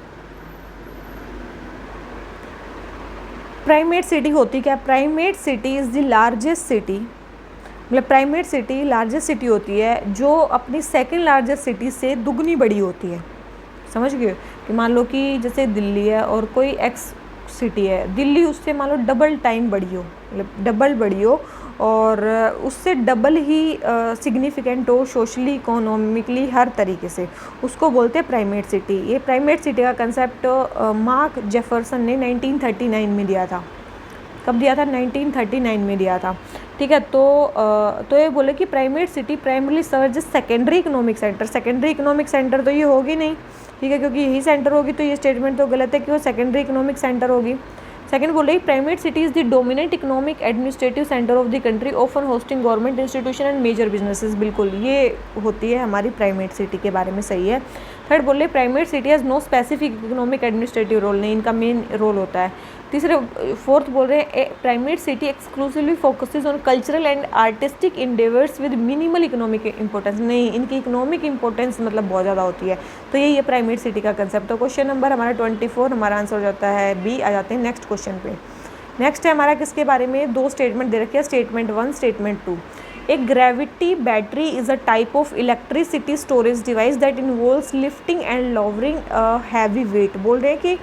प्राइमेट सिटी होती क्या? Primate city is the largest city, मतलब प्राइमेट सिटी लार्जेस्ट सिटी होती है जो अपनी सेकंड लार्जेस्ट सिटी से दुगनी बड़ी होती है। समझ गए कि मान लो कि जैसे दिल्ली है और कोई एक्स सिटी है, दिल्ली उससे मान लो डबल टाइम बड़ी हो, मतलब डबल बड़ी हो, और उससे डबल ही सिग्निफिकेंट हो सोशली, इकोनॉमिकली, हर तरीके से, उसको बोलते हैं प्राइमेट सिटी। ये प्राइमेट सिटी का कंसेप्ट मार्क जेफरसन ने 1939 में दिया था। कब दिया था? 1939 में दिया था। ठीक है, तो ये बोले कि primate city primarily serve as secondary economic centre. Secondary economic centre तो ये होगी नहीं, ठीक है, क्योंकि यही सेंटर होगी, तो ये स्टेटमेंट तो गलत है कि वो सेकेंडरी इकोनॉमिक सेंटर होगी। सेकंड बोल रही primate city is the dominant economic administrative centre of the country often hosting government institution and major businesses. बिल्कुल ये होती है हमारी प्राइमेट सिटी के बारे में, सही है। थर्ड बोल रहे primate city has no specific economic administrative role, नहीं, इनका मेन रोल होता है। तीसरे फोर्थ बोल रहे हैं primate city exclusively focuses on cultural and artistic endeavours with minimal economic importance. नहीं, इनकी इकोनॉमिक इंपॉर्टेंस मतलब बहुत ज़्यादा होती है। तो ये प्राइमेट सिटी का कंसेप्ट। तो क्वेश्चन नंबर हमारा 24 हमारा आंसर हो जाता है बी। आ जाते हैं नेक्स्ट क्वेश्चन पे। नेक्स्ट है हमारा किसके बारे में? 2 स्टेटमेंट दे रखे हैं, स्टेटमेंट 1 स्टेटमेंट 2। एक gravity battery is a type of electricity storage device that involves lifting and lowering heavy weight. बोल रहे हैं कि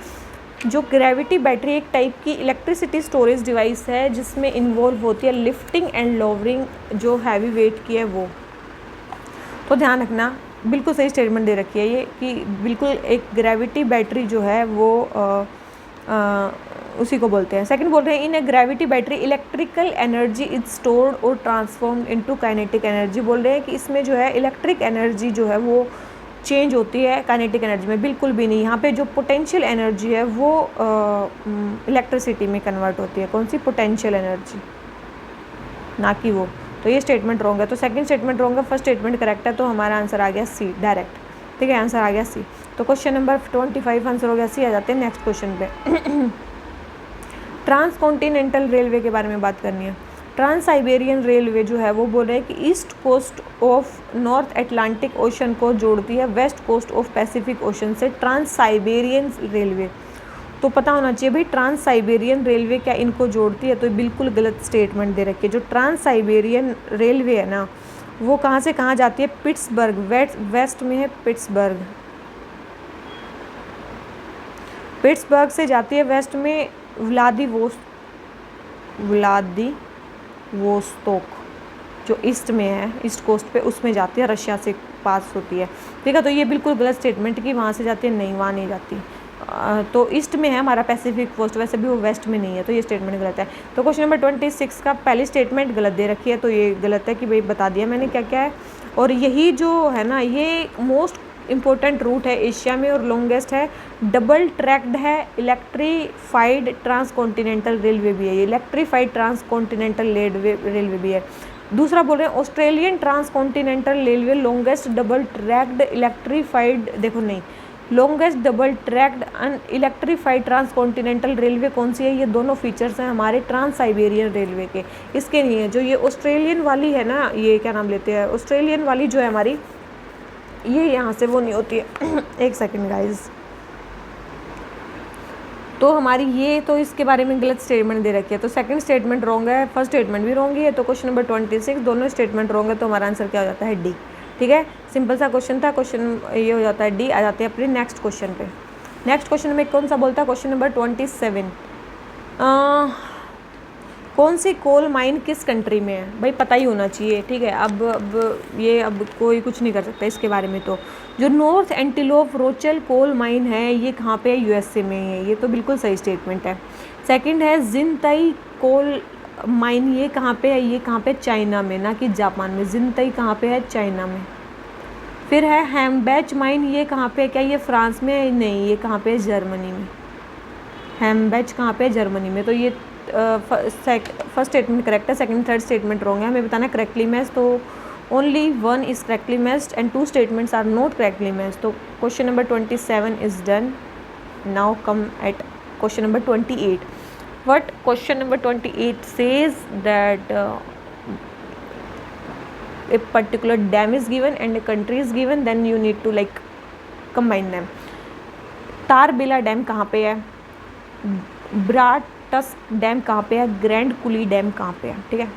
जो ग्रेविटी बैटरी एक टाइप की इलेक्ट्रिसिटी स्टोरेज डिवाइस है जिसमें इन्वॉल्व होती है लिफ्टिंग एंड लॉवरिंग जो हैवी वेट की है वो। तो ध्यान रखना, बिल्कुल सही स्टेटमेंट दे रखी है ये कि बिल्कुल एक ग्रेविटी बैटरी जो है वो उसी को बोलते हैं। सेकंड बोल रहे हैं in a gravity battery electrical energy is stored और ट्रांसफॉर्म्ड इनटू काइनेटिक एनर्जी। बोल रहे हैं कि इसमें जो है इलेक्ट्रिक एनर्जी जो है वो चेंज होती है काइनेटिक एनर्जी में। बिल्कुल भी नहीं, यहाँ पे जो पोटेंशियल एनर्जी है वो इलेक्ट्रिसिटी में कन्वर्ट होती है। कौन सी? पोटेंशियल एनर्जी, ना कि वो। तो ये स्टेटमेंट रॉन्ग है, तो सेकंड स्टेटमेंट रॉन्ग है, फर्स्ट स्टेटमेंट करेक्ट है। तो हमारा आंसर आ गया सी डायरेक्ट। ठीक है, आंसर आ गया सी। तो क्वेश्चन नंबर 25 आंसर हो गया सी। आ जाते हैं नेक्स्ट क्वेश्चन पे। ट्रांस कॉन्टिनेंटल रेलवे के बारे में बात करनी है। ट्रांस साइबेरियन रेलवे जो है वो बोल रहे हैं कि east coast of North Atlantic Ocean को जोड़ती है west coast of Pacific Ocean से। ट्रांस साइबेरियन रेलवे तो पता होना चाहिए भाई, ट्रांस साइबेरियन रेलवे क्या इनको जोड़ती है? तो बिल्कुल गलत स्टेटमेंट दे रखी है। जो ट्रांस साइबेरियन रेलवे है ना, वो कहाँ से कहाँ जाती है? पिट्सबर्ग, वेस्ट में है पिट्सबर्ग। पिट्सबर्ग से जाती है वेस्ट में व्लादिवोस्तोक जो ईस्ट में है, ईस्ट कोस्ट पे, उसमें जाती है, रशिया से पास होती है। ठीक है, तो ये बिल्कुल गलत स्टेटमेंट कि वहाँ से जाती है, नहीं, वहाँ नहीं जाती। तो ईस्ट में है हमारा पैसिफिक कोस्ट, वैसे भी वो वेस्ट में नहीं है, तो ये स्टेटमेंट गलत है। तो क्वेश्चन नंबर 26 का पहली स्टेटमेंट गलत दे रखी है, तो ये गलत है कि भाई बता दिया मैंने क्या क्या है। और यही जो है ना, ये मोस्ट इम्पोर्टेंट रूट है एशिया में और लॉन्गेस्ट है, डबल ट्रैक्ड है, इलेक्ट्रीफाइड ट्रांसकॉन्टिनेंटल रेलवे भी है, ये इलेक्ट्रीफाइड ट्रांसकॉन्टिनेंटल रेलवे भी है। दूसरा बोल रहे हैं Australian transcontinental railway longest double tracked electrified, देखो नहीं, longest double tracked electrified transcontinental railway कौन सी है, ये दोनों फीचर्स हैं हमारे ट्रांस साइबेरियन रेलवे के, इसके नहीं है। जो ये ऑस्ट्रेलियन वाली है ना, ये क्या नाम लेते हैं, ऑस्ट्रेलियन वाली जो है हमारी, ये यहाँ से वो नहीं होती है एक सेकेंड गाइज। तो हमारी ये तो इसके बारे में गलत स्टेटमेंट दे रखी है, तो सेकंड स्टेटमेंट रॉन्ग है, फर्स्ट स्टेटमेंट भी रॉन्ग ही है। तो क्वेश्चन नंबर 26 दोनों स्टेटमेंट रॉन्ग है, तो हमारा आंसर क्या हो जाता है डी। ठीक है, सिंपल सा क्वेश्चन था, क्वेश्चन ये हो जाता है डी। आ जाते हैं अपने नेक्स्ट क्वेश्चन पे। नेक्स्ट क्वेश्चन में कौन सा बोलता है, क्वेश्चन नंबर 27, कौन सी कोल माइन किस कंट्री में है, भाई पता ही होना चाहिए। ठीक है, अब कोई कुछ नहीं कर सकता इसके बारे में। तो जो North Antelope Rochelle coal mine है, ये कहाँ पे है, यूएसए में है, ये तो बिल्कुल सही स्टेटमेंट है। सेकंड है जिनतई कोल माइन, ये कहाँ पे है, ये कहाँ पे, चाइना में, ना कि जापान में। जिनतई कहाँ पे है, चाइना में। फिर है हैम्बेच माइन, ये कहाँ पे है, क्या ये फ्रांस में है, नहीं, ये कहाँ पे है, जर्मनी में। हैम्बेच कहाँ पे है, जर्मनी में। तो ये फर्स्ट स्टेटमेंट करेक्ट है, सेकंड थर्ड स्टेटमेंट रॉन्ग है, हमें बताना है करेक्टली मैच्ड। तो only one is correctly matched and two statements are not correctly matched. तो question number 27 is done. Now come at question number 28. What question number 28 says that a particular dam is given and a country is given, then you need to like combine them. Tarbela dam कहाँ पे है, ब्राटस्क dam कहाँ पे है, grand कुली dam कहाँ पे है। ठीक है,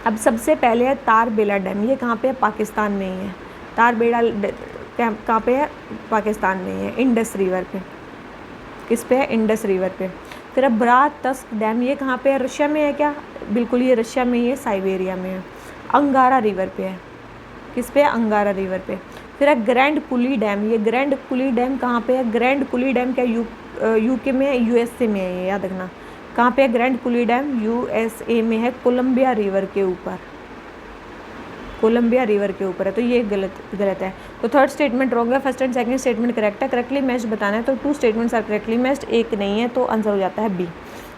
अब सबसे पहले है तारबेला डैम, ये कहाँ पे है, पाकिस्तान में ही है। तारबेला कहाँ पे है, पाकिस्तान में ही है, इंडस रिवर पे। किस पे है, इंडस रिवर पे। फिर अब ब्राटस्क डैम, ये कहाँ पे है, रशिया में है क्या, बिल्कुल ये रशिया में ही है, साइबेरिया में है। अंगारा रिवर पे है, किस पे है, अंगारा रिवर पे। फिर है ग्रैंड कुली डैम, ये ग्रैंड कुली डैम कहाँ पे है, ग्रैंड कुली डैम क्या यूके में है, यूएसए में है, ये याद रखना। कहाँ पे है ग्रैंड कुली डैम, यूएसए में है, कोलंबिया रिवर के ऊपर, कोलंबिया रिवर के ऊपर है। तो ये गलत है। तो थर्ड स्टेटमेंट रॉन्ग है, first and second statement correct है। करेक्टली मैच्ड बताना है, तो two statements are correctly matched, एक नहीं है, तो आंसर हो जाता है बी।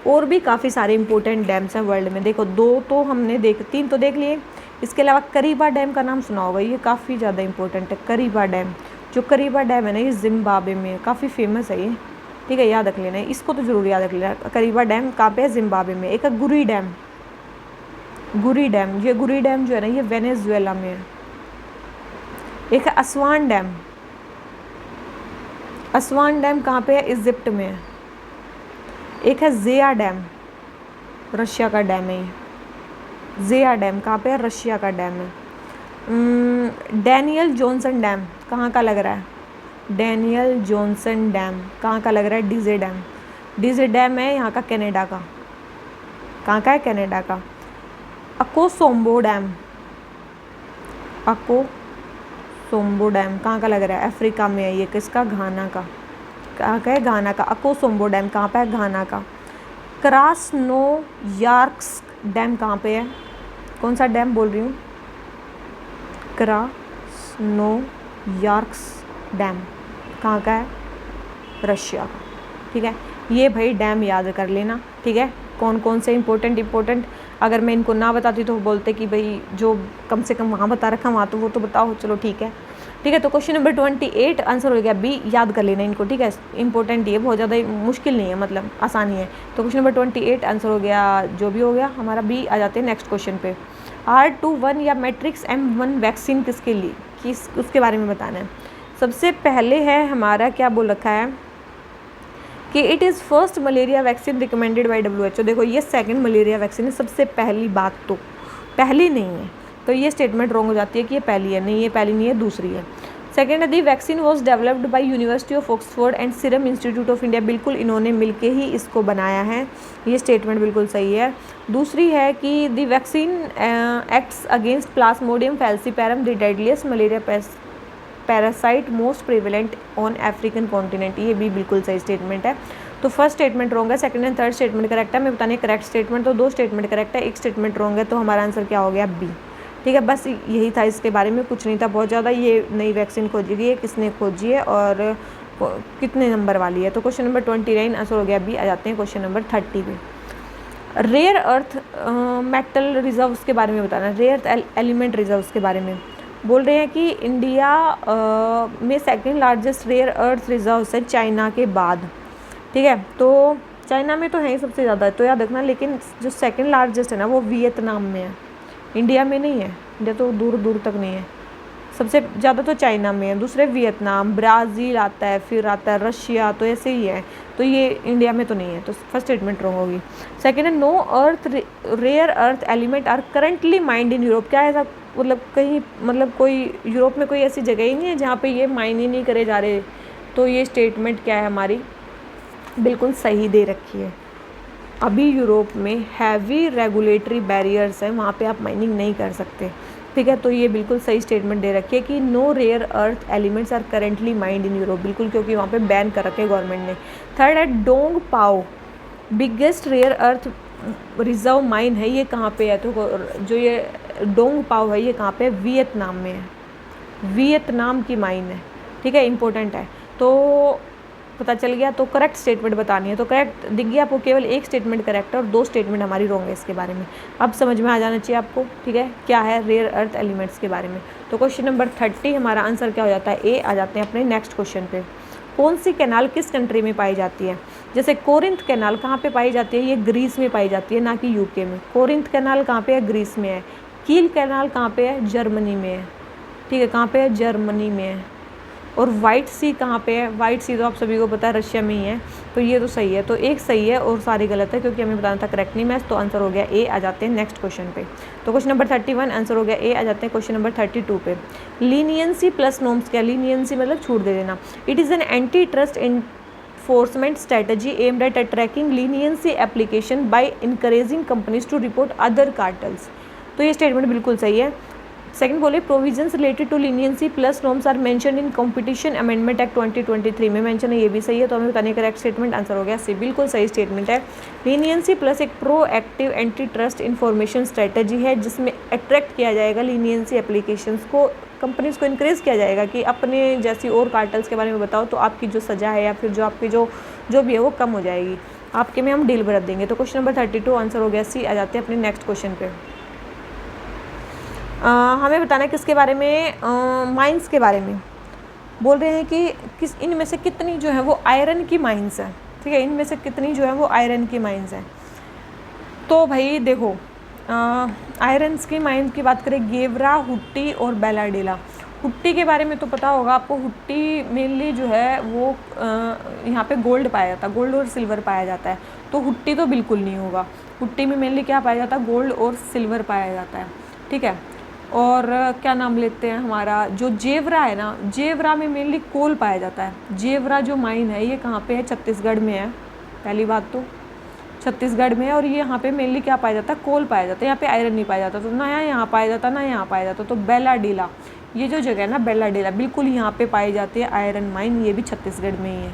और भी काफ़ी सारे इंपॉर्टेंट डैम्स हैं वर्ल्ड में, देखो दो तो हमने तीन तो देख लिए। इसके अलावा करीबा डैम का नाम सुना होगा, ये काफ़ी ज़्यादा इंपॉर्टेंट है। करीबा डैम, जो करीबा डैम है ना, ये जिम्बाब्वे में है, काफ़ी फेमस है ये। ठीक है, याद रख लेना, इसको तो ज़रूर याद रख लेना। करीबा डैम कहाँ पे है, जिम्बाब्वे में। एक है गुरी डैम, गुरी डैम, ये गुरी डैम जो है ना, ये वेनेजुएला में है। एक है असवान डैम, असवान डैम कहाँ पे है, इजिप्ट में है। एक है ज़ेया डैम, रशिया का डैम है ये। ज़ेया डैम कहाँ पे है, रशिया का डैम है। डैनियल जॉनसन डैम कहाँ का लग रहा है, डैनियल जॉनसन डैम कहाँ का लग रहा है, डीजे डैम। डीजे डैम है यहाँ का, कनाडा का। कहाँ का है, कनाडा का। अकोसोम्बो डैम, अकोसोम्बो डैम कहाँ का लग रहा है, अफ्रीका में है ये, किसका, घाना का। कहाँ का है, घाना का। अकोसोम्बो डैम कहाँ पे है, घाना का। क्रास्नोयार्स्क डैम कहाँ पे है, कौन सा डैम बोल रही हूँ, क्रास्नोयार्स्क डैम कहाँ का है, रशिया का। ठीक है, ये भाई डैम याद कर लेना। ठीक है, कौन कौन से इंपॉर्टेंट, अगर मैं इनको ना बताती तो बोलते कि भाई जो कम से कम वहाँ बता रखा वहाँ तो वो तो बताओ, चलो ठीक है। ठीक है, तो क्वेश्चन नंबर 28 आंसर हो गया बी, याद कर लेना इनको। ठीक है, इंपॉर्टेंट ये बहुत ज़्यादा मुश्किल नहीं है, मतलब आसानी है। तो क्वेश्चन नंबर 28 आंसर हो गया, जो भी हो गया हमारा बी। आ जाते हैं नेक्स्ट क्वेश्चन पे। R21 या मैट्रिक्स M1 वैक्सीन किसके लिए, किस उसके बारे में बताना है। सबसे पहले है हमारा क्या बोल रखा है कि it is first malaria vaccine recommended by WHO। देखो ये सेकंड मलेरिया वैक्सीन है, सबसे पहली बात तो पहली नहीं है, तो ये स्टेटमेंट रॉन्ग हो जाती है कि ये पहली है, नहीं ये पहली नहीं है, दूसरी है। सेकेंड है the vaccine was developed by University of Oxford and Serum Institute of India, बिल्कुल इन्होंने मिलके ही इसको बनाया है, ये स्टेटमेंट बिल्कुल सही है। दूसरी है कि the vaccine acts against Plasmodium falciparum the deadliest malaria pest parasite most prevalent on African continent. ये भी बिल्कुल सही स्टेटमेंट है। तो फर्स्ट स्टेटमेंट रॉन्ग है, second and third statement correct है। मैं बताने करेक्ट स्टेटमेंट, तो 2 स्टेटमेंट करेक्ट है, 1 स्टेटमेंट रॉन्ग है। तो हमारा आंसर क्या हो गया? बी। ठीक है, बस यही था इसके बारे में, कुछ नहीं था बहुत ज़्यादा। ये नई वैक्सीन खोजी गई है, किसने खोजी है और कितने नंबर वाली है। तो क्वेश्चन नंबर 29 आंसर हो गया बी। आ जाते हैं क्वेश्चन नंबर 30 पे। रेयर अर्थ मेटल रिजर्व्स के बारे में बताना, रेयर एलिमेंट रिजर्व्स के बारे में बोल रहे हैं कि इंडिया में second largest rare earth reserves है चाइना के बाद। ठीक है, तो चाइना में तो है ही सबसे ज़्यादा, तो याद रखना। लेकिन जो सेकंड लार्जेस्ट है ना वो वियतनाम में है, इंडिया में नहीं है। इंडिया तो दूर दूर तक नहीं है, सबसे ज़्यादा तो चाइना में है, दूसरे वियतनाम, ब्राज़ील आता है, फिर आता है रशिया, तो ऐसे ही है। तो ये इंडिया में तो नहीं है, तो फर्स्ट स्टेटमेंट रॉन्ग होगी। सेकेंड है no earth rare earth element are currently mined in Europe. क्या ऐसा मतलब कहीं मतलब कोई यूरोप में कोई ऐसी जगह ही नहीं है जहाँ पे ये माइन ही नहीं करे जा रहे। तो ये स्टेटमेंट क्या है हमारी, बिल्कुल सही दे रखी है। अभी यूरोप में हैवी रेगुलेटरी बैरियर्स हैं, वहाँ पे आप माइनिंग नहीं कर सकते। ठीक है, तो ये बिल्कुल सही स्टेटमेंट दे रखी है कि no rare earth elements are currently mined in Europe, बिल्कुल, क्योंकि वहाँ पे बैन कर रखे गवर्नमेंट ने। थर्ड है Dong Pao biggest rare earth reserve mine है, ये कहाँ पे है? तो जो ये डोंग पाओ है ये कहाँ पे है? वियतनाम में है, वियतनाम की माइन है। ठीक है, इंपॉर्टेंट है, तो पता चल गया। तो करेक्ट स्टेटमेंट बतानी है, तो करेक्ट दिख गया आपको, केवल 1 स्टेटमेंट करेक्ट है और 2 स्टेटमेंट हमारी रॉन्ग है इसके बारे में। अब समझ में आ जाना चाहिए आपको, ठीक है, क्या है रेयर अर्थ एलिमेंट्स के बारे में। तो क्वेश्चन नंबर 30 हमारा आंसर क्या हो जाता है? ए। आ जाते हैं अपने नेक्स्ट क्वेश्चन पे। कौन सी कैनाल किस कंट्री में पाई जाती है? जैसे कोरिंथ कैनाल कहाँ पे पाई जाती है? ये ग्रीस में पाई जाती है, ना कि यूके में। कोरिंथ कैनाल कहाँ पे है? ग्रीस में है। कील कैनाल कहाँ पे है? जर्मनी में है। ठीक है, कहाँ पे है? जर्मनी में है। और वाइट सी कहाँ पे है? वाइट सी तो आप सभी को पता है रशिया में ही है। तो ये तो सही है, तो एक सही है और सारी गलत है, क्योंकि हमें बताना था करेक्ट नहीं मैच। तो आंसर हो गया ए। आ जाते हैं नेक्स्ट क्वेश्चन पे। तो क्वेश्चन नंबर 31 आंसर हो गया ए। आ जाते हैं क्वेश्चन नंबर 32 पे। लीनियंसी प्लस नॉर्म्स क्या? लीनियंसी मतलब छूट दे देना। It is an anti trust enforcement strategy aimed at attracting leniency application by encouraging companies to report other cartels। तो ये स्टेटमेंट बिल्कुल सही है। सेकंड बोले provisions related to leniency plus norms are mention in competition amendment act 2023 में mention है, ये भी सही है। तो हमें बताने का करेक्ट स्टेटमेंट आंसर हो गया सी। बिल्कुल सही स्टेटमेंट है। लीनियंसी प्लस एक proactive anti trust information strategy है, जिसमें अट्रैक्ट किया जाएगा लीनियंसी एप्लीकेशंस को, कंपनीज को इनक्रेज किया जाएगा कि अपने जैसी और कार्टल्स के बारे में बताओ, तो आपकी जो सज़ा है या फिर जो आपकी जो भी है वो कम हो जाएगी, आपके में हम डील बरत देंगे। तो क्वेश्चन नंबर 32 आंसर हो गया सी। आ जाते हैं अपने नेक्स्ट क्वेश्चन पे। हमें बताना है किसके बारे में? माइंस के बारे में बोल रहे हैं कि किस इनमें से कितनी जो है वो आयरन की माइंस है। ठीक है, इनमें से कितनी जो है वो आयरन की माइंस है। तो भाई देखो, आयरन्स की माइंस की बात करें, गेवरा, हुट्टी और बेलाडेला। हुट्टी के बारे में तो पता होगा आपको, हुट्टी मेनली जो है वो यहाँ पे गोल्ड पाया जाता है, गोल्ड और सिल्वर पाया जाता है। तो हुट्टी तो बिल्कुल नहीं होगा। हुट्टी में मेनली क्या पाया जाता है? गोल्ड और सिल्वर पाया जाता है। ठीक है, और क्या नाम लेते हैं हमारा जो जेवरा है ना, जेवरा में मेनली कोल पाया जाता है। जेवरा जो माइन है ये कहाँ पे है? छत्तीसगढ़ में है। पहली बात तो छत्तीसगढ़ में है, और ये यहाँ पे मेनली क्या पाया जाता है? कोल पाया जाता है। यहाँ पे आयरन नहीं पाया जाता, तो ना यहाँ पाया जाता ना यहाँ पाया जाता। तो बेलाडेला ये जो जगह है ना, बेलाडेला बिल्कुल यहाँ पे पाई जाती है आयरन माइन, ये भी छत्तीसगढ़ में ही है।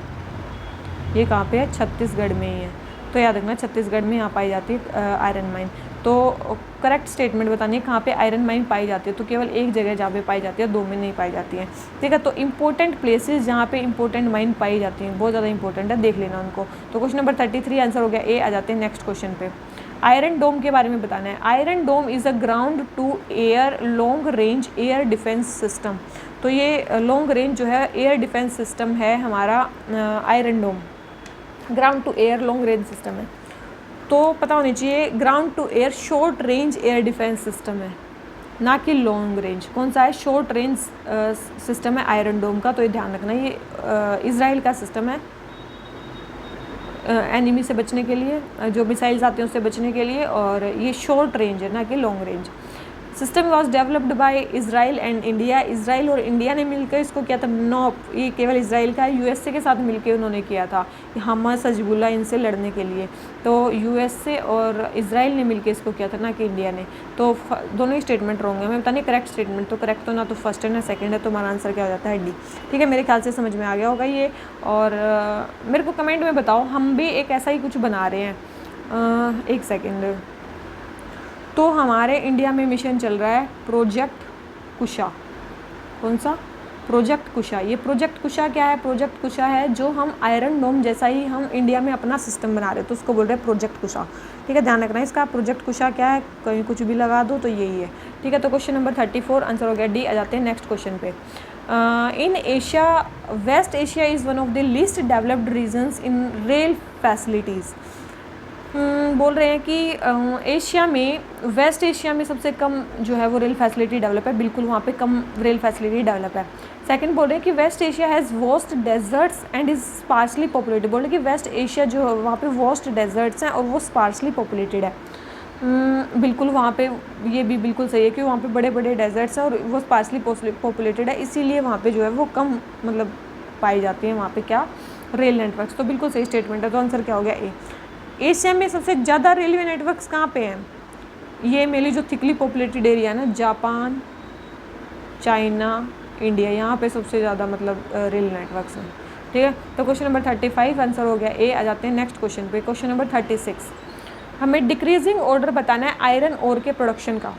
ये कहाँ पे है? छत्तीसगढ़ में ही है। तो याद रखना छत्तीसगढ़ में यहाँ पाई जाती है आयरन माइन। तो करेक्ट स्टेटमेंट बतानी है कहाँ पे आयरन माइन पाई जाती है। तो केवल एक जगह जहाँ पे पाई जाती है, 2 में नहीं पाई जाती है। ठीक है, तो इंपॉर्टेंट प्लेसेस जहाँ पे इंपॉर्टेंट माइन पाई जाती हैं, बहुत ज़्यादा इंपॉर्टेंट है, देख लेना उनको। तो क्वेश्चन नंबर 33 आंसर हो गया ए। आ जाते हैं नेक्स्ट क्वेश्चन पे। आयरन डोम के बारे में बताना है। Iron Dome is a ground to air long range air defence system. तो ये लॉन्ग रेंज जो है एयर डिफेंस सिस्टम है हमारा Iron Dome, ground to air long range system है। तो पता होनी चाहिए, ground to air short range air defence system है, ना कि लॉन्ग रेंज। कौन सा है? शॉर्ट रेंज सिस्टम है आयरन डोम का। तो ये ध्यान रखना, ये इजराइल का सिस्टम है एनिमी से बचने के लिए, जो मिसाइल्स आते हैं उससे बचने के लिए, और ये शॉर्ट रेंज है ना कि long range. System was developed bye Israel and India, Israel और इंडिया ने मिलकर इसको किया था। नो, ये केवल इसराइल का, यूएसए के साथ मिलकर उन्होंने किया था, हमास हिजबुल्लाह इनसे लड़ने के लिए। तो यूएसए और इसराइल ने मिलकर इसको किया था, ना कि इंडिया ने। तो दोनों ही स्टेटमेंट रॉन्ग है, मैं बतानी करेक्ट स्टेटमेंट, तो करेक्ट तो ना तो फर्स्ट है ना सेकंड है, तो हमारा आंसर क्या हो जाता है डी। ठीक है, मेरे ख्याल से समझ में आ गया होगा ये। और मेरे को कमेंट में बताओ, हम भी एक ऐसा ही कुछ बना रहे हैं। एक सेकेंड, तो हमारे इंडिया में मिशन चल रहा है प्रोजेक्ट कुशा। कौन सा? प्रोजेक्ट कुशा। ये प्रोजेक्ट कुशा क्या है? प्रोजेक्ट कुशा है जो हम आयरन डोम जैसा ही हम इंडिया में अपना सिस्टम बना रहे हैं, तो उसको बोल रहे हैं प्रोजेक्ट कुशा। ठीक है, ध्यान रखना इसका। प्रोजेक्ट कुशा क्या है, कहीं कुछ भी लगा दो तो यही है। ठीक है, तो क्वेश्चन नंबर 34 आंसर हो गया डी। आ जाते हैं नेक्स्ट क्वेश्चन पे। In Asia, West Asia is one of the least developed regions in rail facilities. बोल रहे हैं कि एशिया में, वेस्ट एशिया में सबसे कम जो है वो रेल फैसिलिटी डेवलप है। बिल्कुल, वहाँ पे कम रेल फैसिलिटी डेवलप है। सेकंड बोल रहे हैं कि West Asia has vast deserts and is sparsely populated. बोल रहे हैं कि वेस्ट एशिया जो है वहाँ पे वॉस्ट डेजर्ट्स हैं और वो स्पार्सली पॉपुलेटेड है। बिल्कुल, वहाँ पे ये भी बिल्कुल सही है कि वहाँ पे बड़े बड़े डेजर्ट्स हैं और वो स्पार्सली पॉपुलेटेड है, इसीलिए वहाँ पे जो है वो कम मतलब पाई जाती है वहाँ पे क्या, रेल नेटवर्क्स। तो बिल्कुल सही स्टेटमेंट है, तो आंसर क्या हो गया ए। एशिया में सबसे ज़्यादा रेलवे नेटवर्क्स कहाँ पे हैं? ये मेनली जो थिकली पॉपुलेटेड एरिया है ना, जापान, चाइना, इंडिया, यहाँ पे सबसे ज़्यादा मतलब रेल नेटवर्क्स हैं। ठीक है, तो क्वेश्चन नंबर 35 आंसर हो गया ए। आ जाते हैं नेक्स्ट क्वेश्चन पे। क्वेश्चन नंबर 36, हमें डिक्रीजिंग ऑर्डर बताना है आयरन ओर के प्रोडक्शन का।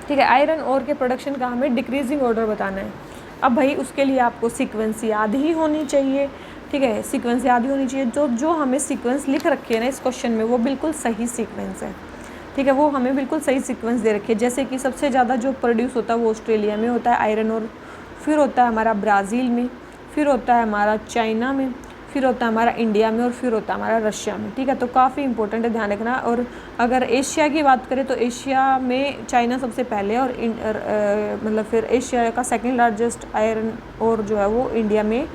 ठीक है, आयरन ओर के प्रोडक्शन का हमें डिक्रीजिंग ऑर्डर बताना है। अब भाई उसके लिए आपको सीक्वेंस याद ही होनी चाहिए। ठीक है, सीक्वेंस याद ही होनी चाहिए। जो हमें सीक्वेंस लिख रखी है ना इस क्वेश्चन में, वो बिल्कुल सही सीक्वेंस है। ठीक है, वो हमें बिल्कुल सही सीक्वेंस दे रखी है। जैसे कि सबसे ज़्यादा जो प्रोड्यूस होता है वो ऑस्ट्रेलिया में होता है आयरन ओर, फिर होता है हमारा ब्राज़ील में, फिर होता है हमारा चाइना में, फिर होता है हमारा इंडिया में, और फिर होता है हमारा रशिया में। ठीक है, तो काफ़ी इंपॉर्टेंट है, ध्यान रखना। और अगर एशिया की बात करें तो एशिया में चाइना सबसे पहले, और मतलब फिर एशिया का सेकंड लार्जेस्ट आयरन और जो है वो इंडिया में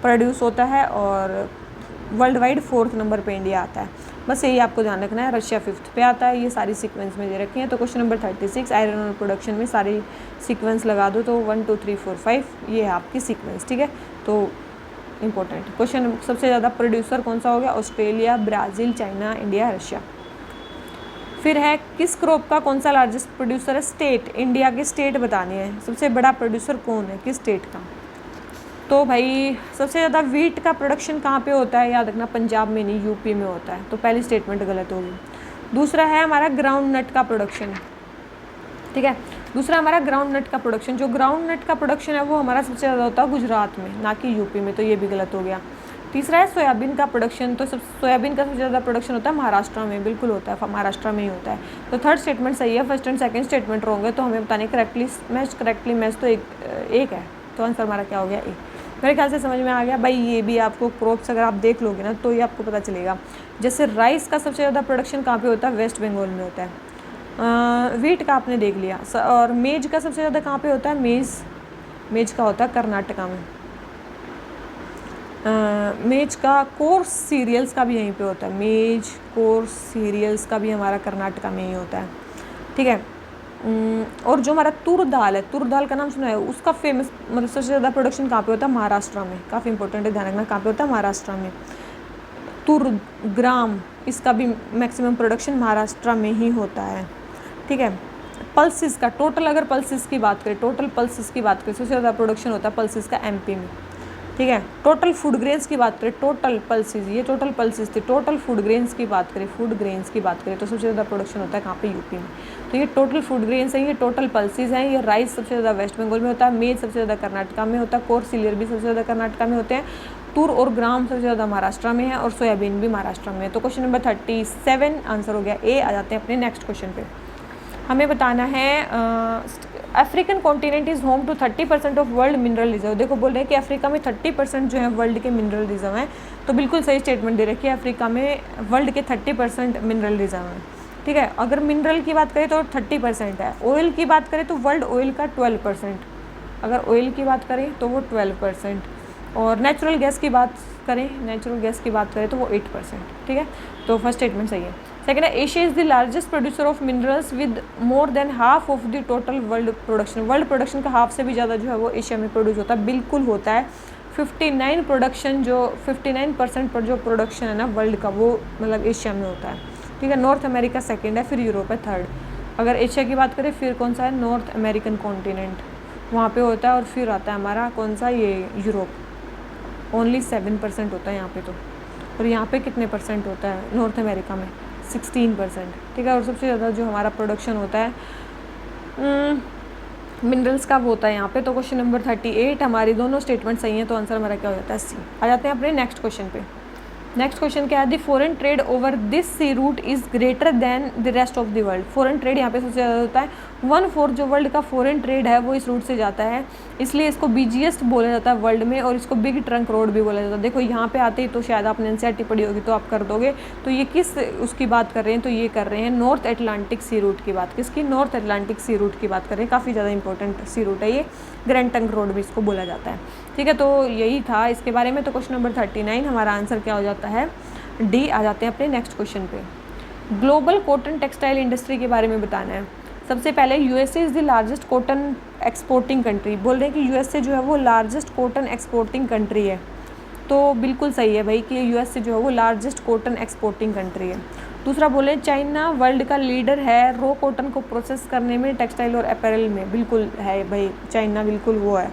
प्रोड्यूस होता है, और वर्ल्ड वाइड 4th नंबर पे इंडिया आता है। बस यही आपको ध्यान रखना है। रशिया 5th पे आता है। ये सारी सीक्वेंस में दे रखी हैं। तो क्वेश्चन नंबर 36 आयरन और प्रोडक्शन में सारी सीक्वेंस लगा दो, तो 1 2 3 4 5 ये है आपकी सीक्वेंस। ठीक है, तो इंपॉर्टेंट क्वेश्चन। सबसे ज़्यादा प्रोड्यूसर कौन सा हो गया? Australia, Brazil, China, India, Russia. फिर है किस क्रॉप का कौन सा लार्जेस्ट प्रोड्यूसर है? स्टेट, इंडिया के स्टेट बताने हैं। सबसे बड़ा प्रोड्यूसर कौन है, किस स्टेट का? तो भाई सबसे ज़्यादा वीट का प्रोडक्शन कहाँ पे होता है? याद रखना, पंजाब में नहीं, यूपी में होता है। तो पहली स्टेटमेंट गलत होगी। दूसरा है हमारा ग्राउंड नट का प्रोडक्शन। ठीक है, दूसरा हमारा ग्राउंड नट का प्रोडक्शन। जो ग्राउंड नट का प्रोडक्शन है वो हमारा सबसे ज़्यादा होता है गुजरात में, ना कि यूपी में, तो ये भी गलत हो गया। तीसरा है सोयाबीन का प्रोडक्शन। तो सोयाबीन का सबसे ज़्यादा प्रोडक्शन होता है महाराष्ट्र में, बिल्कुल होता है, महाराष्ट्र में ही होता है। तो थर्ड स्टेटमेंट सही है, first and second statement wrong है। तो हमें बताने करेक्टली मैच तो एक है। तो आंसर हमारा क्या हो गया? ए। मेरे ख्याल से समझ में आ गया भाई। ये भी आपको क्रॉप्स अगर आप देख लोगे ना तो ये आपको पता चलेगा। जैसे राइस का सबसे ज़्यादा प्रोडक्शन कहाँ पे होता है? वेस्ट बंगाल में होता है। वीट का आपने देख लिया। और मेज का सबसे ज़्यादा कहाँ पे होता है? मेज का होता है कर्नाटका में। मेज का कोर्स सीरियल्स का भी यहीं पे होता है। मेज कोर्स सीरियल्स का भी हमारा कर्नाटका में ही होता है। ठीक है, और जो हमारा तुर दाल है, तुर दाल का नाम सुना है, उसका फेमस मतलब सबसे ज़्यादा प्रोडक्शन कहाँ पे होता है? महाराष्ट्र में। काफ़ी इंपॉर्टेंट है, ध्यान रखना, कहाँ पे होता है? महाराष्ट्र में। तुर ग्राम, इसका भी मैक्सिमम प्रोडक्शन महाराष्ट्र में ही होता है। ठीक है, पल्सिस का टोटल, अगर पल्सिस की बात करें, टोटल पल्सिस की बात करें, सबसे ज़्यादा प्रोडक्शन होता है पल्सिस का एमपी में। ठीक है, टोटल फूड ग्रेन्स की बात करें, टोटल पल्सिस, ये टोटल पल्सिस थी, टोटल फूड ग्रेन्स की बात करें, फूड ग्रेन्स की बात करें तो सबसे ज़्यादा प्रोडक्शन होता है कहाँ पे? यूपी में। तो ये टोटल फूड ग्रेन्स हैं, ये टोटल पल्सिस हैं। ये राइस सबसे ज़्यादा वेस्ट बंगाल में होता है, मेज सबसे ज़्यादा कर्नाटका में होता है, कोर्स सीरियल भी सबसे ज़्यादा कर्नाटका में होते हैं, तुर और ग्राम सबसे ज़्यादा महाराष्ट्र में है, और सोयाबीन भी महाराष्ट्र में है। तो क्वेश्चन नंबर 37 आंसर हो गया ए। आ जाते हैं अपने नेक्स्ट क्वेश्चन पे। हमें बताना है African continent is home to 30% of world mineral reserve. देखो बोल रहे हैं कि अफ्रीका में 30% जो है वर्ल्ड के मिनरल रिजर्व हैं। तो बिल्कुल सही स्टेटमेंट दे रखी है, अफ्रीका में वर्ल्ड के 30% मिनरल रिजर्व हैं। ठीक है, अगर मिनरल की बात करें तो 30% है। ऑयल की बात करें तो वर्ल्ड ऑयल का 12%, अगर ऑयल की बात करें तो वो 12%, और नेचुरल गैस की बात करें तो वो 8%। ठीक है, तो फर्स्ट स्टेटमेंट सही है। सेकेंड है Asia is the largest producer of minerals with more than half of the total world production. World production का हाफ से भी ज़्यादा जो है वो एशिया में प्रोड्यूस होता है, बिल्कुल होता है। 59% पर जो प्रोडक्शन है ना वर्ल्ड का, वो मतलब एशिया में होता है, ठीक है। नॉर्थ अमेरिका सेकेंड है, फिर यूरोप है थर्ड। अगर एशिया की बात करें फिर कौन सा है, नॉर्थ अमेरिकन कॉन्टिनेंट, वहाँ पे होता है। और फिर आता है हमारा कौन सा, ये यूरोप, ओनली 7% होता है यहाँ पे तो। और यहाँ पे कितने परसेंट होता है नॉर्थ अमेरिका में, 16%, ठीक है। और सबसे ज़्यादा जो हमारा प्रोडक्शन होता है मिनरल्स का वो होता है यहाँ पे। तो क्वेश्चन नंबर 38 हमारी दोनों स्टेटमेंट सही हैं, तो आंसर हमारा क्या हो जाता है सी। आ जाते हैं अपने नेक्स्ट क्वेश्चन पे। नेक्स्ट क्वेश्चन क्या है, the foreign trade over this sea route is greater than the rest of the world. Foreign trade यहाँ पे सबसे ज़्यादा होता है, 1/4 जो वर्ल्ड का फॉरेन ट्रेड है वो इस रूट से जाता है, इसलिए इसको बिजिएस्ट बोला जाता है वर्ल्ड में, और इसको बिग ट्रंक रोड भी बोला जाता है। देखो यहाँ पे आते ही तो शायद आपने एनसीईआरटी पढ़ी होगी तो आप कर दोगे। तो ये किस उसकी बात कर रहे हैं, तो ये कर रहे हैं नॉर्थ अटलांटिक सी रूट की बात। किसकी, नॉर्थ अटलांटिक सी रूट की बात कर रहे हैं। काफ़ी ज़्यादा इंपॉर्टेंट सी रूट है ये, ग्रैंड ट्रंक रोड भी इसको बोला जाता है, ठीक है। तो यही था इसके बारे में। तो क्वेश्चन नंबर 39 हमारा आंसर क्या हो जाता है, डी। आ जाते हैं अपने नेक्स्ट क्वेश्चन पे। ग्लोबल कॉटन टेक्सटाइल इंडस्ट्री के बारे में बताना है। सबसे पहले USA is the largest cotton exporting country. बोल रहे हैं कि यूएसए जो है वो लार्जेस्ट कॉटन एक्सपोर्टिंग कंट्री है, तो बिल्कुल सही है भाई कि यूएसए जो है वो लार्जेस्ट कॉटन एक्सपोर्टिंग कंट्री है। दूसरा बोले चाइना वर्ल्ड का लीडर है रो कॉटन को प्रोसेस करने में, टेक्सटाइल और अपैरल में, बिल्कुल है भाई, चाइना बिल्कुल वो है,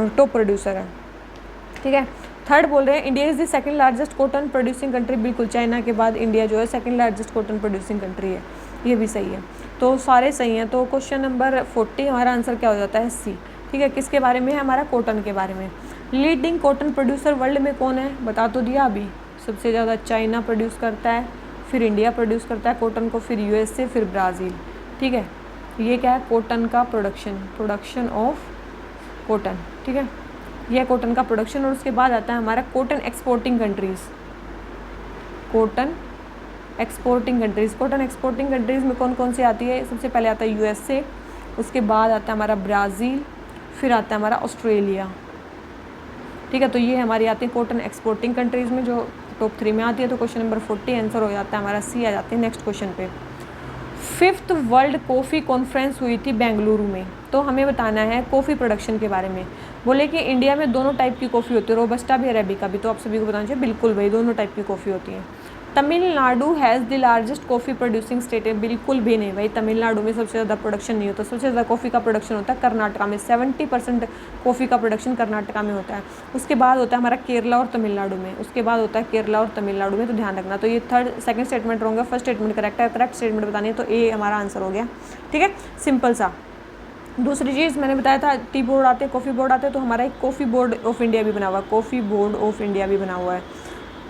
टॉप प्रोड्यूसर है, ठीक है। थर्ड बोल रहे हैं India is the second largest cotton producing country. बिल्कुल चाइना के बाद इंडिया जो है second largest cotton producing country है, ये भी सही है। तो सारे सही हैं। तो क्वेश्चन नंबर 40 हमारा आंसर क्या हो जाता है, सी, ठीक है। किसके बारे में है, हमारा कॉटन के बारे में। लीडिंग कॉटन प्रोड्यूसर वर्ल्ड में कौन है, बता तो दिया अभी। सबसे ज़्यादा चाइना प्रोड्यूस करता है, फिर इंडिया प्रोड्यूस करता है कॉटन को, फिर यूएसए, फिर ब्राज़ील, ठीक है। ये क्या है, कॉटन का प्रोडक्शन ऑफ कॉटन, ठीक है। यह कॉटन का प्रोडक्शन। और उसके बाद आता है हमारा cotton exporting countries. Cotton exporting countries में कौन कौन सी आती है, सबसे पहले आता है यूएसए, उसके बाद आता है हमारा ब्राज़ील, फिर आता है हमारा ऑस्ट्रेलिया, ठीक है। तो ये हमारी आती है कॉटन एक्सपोर्टिंग कंट्रीज़ में, जो टॉप 3 में आती है। तो क्वेश्चन नंबर 40 आंसर हो जाता है हमारा सी। आ जाते हैं नेक्स्ट क्वेश्चन पे। 5th वर्ल्ड कॉफ़ी कॉन्फ्रेंस हुई थी बेंगलुरु में। तो हमें बताना है कॉफ़ी प्रोडक्शन के बारे में। बोले कि इंडिया में दोनों टाइप की कॉफ़ी होती है, रोबस्टा भी, अरेबिका भी। तो आप सभी को बताना चाहिए, बिल्कुल भाई दोनों टाइप की कॉफ़ी होती है। Tamil Nadu has the largest coffee producing state है। बिल्कुल भी नहीं भाई, तमिलनाडु में सबसे ज़्यादा प्रोडक्शन नहीं होता। सबसे ज़्यादा कॉफ़ी का प्रोडक्शन होता है कर्नाटका में, 70% कॉफ़ी का प्रोडक्शन कर्नाटका में होता है। उसके बाद होता है हमारा केरला और तमिलनाडु में, तो ध्यान रखना। तो ये सेकंड स्टेटमेंट रॉन्ग है, फर्स्ट स्टेटमेंट करेक्ट है। करेक्ट स्टेटमेंट बतानी है तो ए हमारा आंसर हो गया, ठीक है, सिंपल सा। दूसरी चीज़ मैंने बताया था टी बोर्ड आते हैं, कॉफ़ी बोर्ड आते हैं, तो हमारा एक कॉफ़ी बोर्ड ऑफ इंडिया भी बना हुआ है, कॉफ़ी बोर्ड ऑफ इंडिया भी बना हुआ है।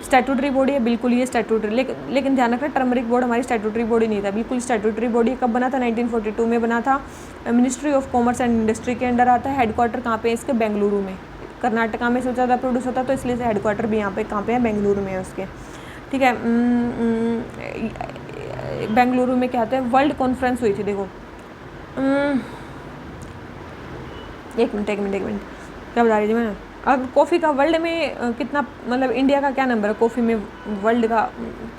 स्टैट्यूटरी बॉडी है, बिल्कुल ये स्टैट्यूटरी, लेकिन ध्यान रखना टर्मरिक बोर्ड हमारी स्टैट्यूटरी बॉडी नहीं था, बिल्कुल स्टैट्यूटरी बॉडी कब बना था, 1942 में बना था। Ministry of commerce and industry के अंडर आता है। हेडक्वार्टर कहाँ पे है इसके, बेंगलुरु में। कर्नाटका में सबसे ज़्यादा प्रोड्यूस होता है, तो इसलिए से हेडक्वार्टर भी यहाँ पे कहाँ पे है, बेंगलुरु में है उसके, ठीक है। बेंगलुरु में क्या आता है, वर्ल्ड कॉन्फ्रेंस हुई थी, देखो एक मिनट क्या बता रही थी मैं। अब कॉफ़ी का वर्ल्ड में कितना, मतलब इंडिया का क्या नंबर है कॉफ़ी में, वर्ल्ड का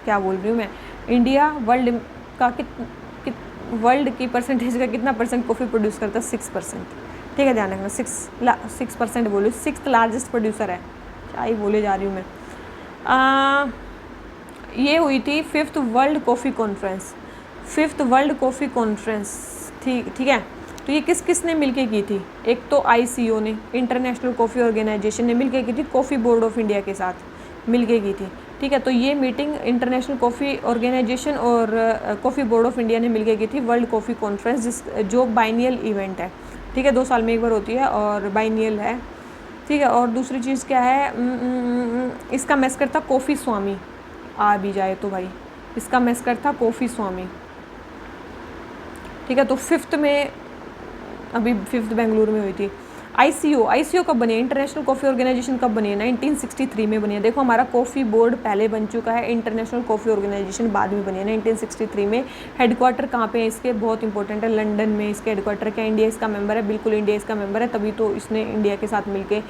क्या बोल रही हूँ मैं, इंडिया वर्ल्ड का वर्ल्ड की परसेंटेज का कितना परसेंट कॉफ़ी प्रोड्यूस करता है, 6%, ठीक है। ध्यान रखना 6% बोलो, 6th लार्जेस्ट प्रोड्यूसर है, क्या ही बोले जा रही हूँ मैं। ये हुई थी 5th वर्ल्ड कॉफ़ी कॉन्फ्रेंस, ठीक है। तो ये किसने मिलके की थी, एक तो ICO ने, इंटरनेशनल कॉफ़ी ऑर्गेनाइजेशन ने मिलके की थी, कॉफ़ी बोर्ड ऑफ इंडिया के साथ मिलके की थी, ठीक है। तो ये मीटिंग इंटरनेशनल कॉफ़ी ऑर्गेनाइजेशन और कॉफ़ी बोर्ड ऑफ इंडिया ने मिलके की थी, वर्ल्ड कॉफ़ी कॉन्फ्रेंस, जो बाइनियल इवेंट है, ठीक है, 2 साल में एक बार होती है और बाइनियल है, ठीक है। और दूसरी चीज़ क्या है, इसका मैस्कर था कॉफ़ी स्वामी, आ भी जाए तो भाई, इसका मैस्कर था कॉफ़ी स्वामी, ठीक है। तो 5th में, अभी 5th बेंगलुरु में हुई थी। ICO कब बनी है, इंटरनेशनल कॉफ़ी ऑर्गेनाइजेशन कब बनी है, 1963 में बनी है। देखो हमारा कॉफ़ी बोर्ड पहले बन चुका है, इंटरनेशनल कॉफ़ी ऑर्गेनाइजेशन बाद में बनी है 1963 में। हेडक्वार्टर कहाँ पे है इसके, बहुत इंपॉर्टेंट है, लंदन में इसके हेडक्वार्टर क्या, इंडिया इसका मेंबर है, बिल्कुल इंडिया इसका मेंबर है, तभी तो इसने इंडिया के साथ मिलके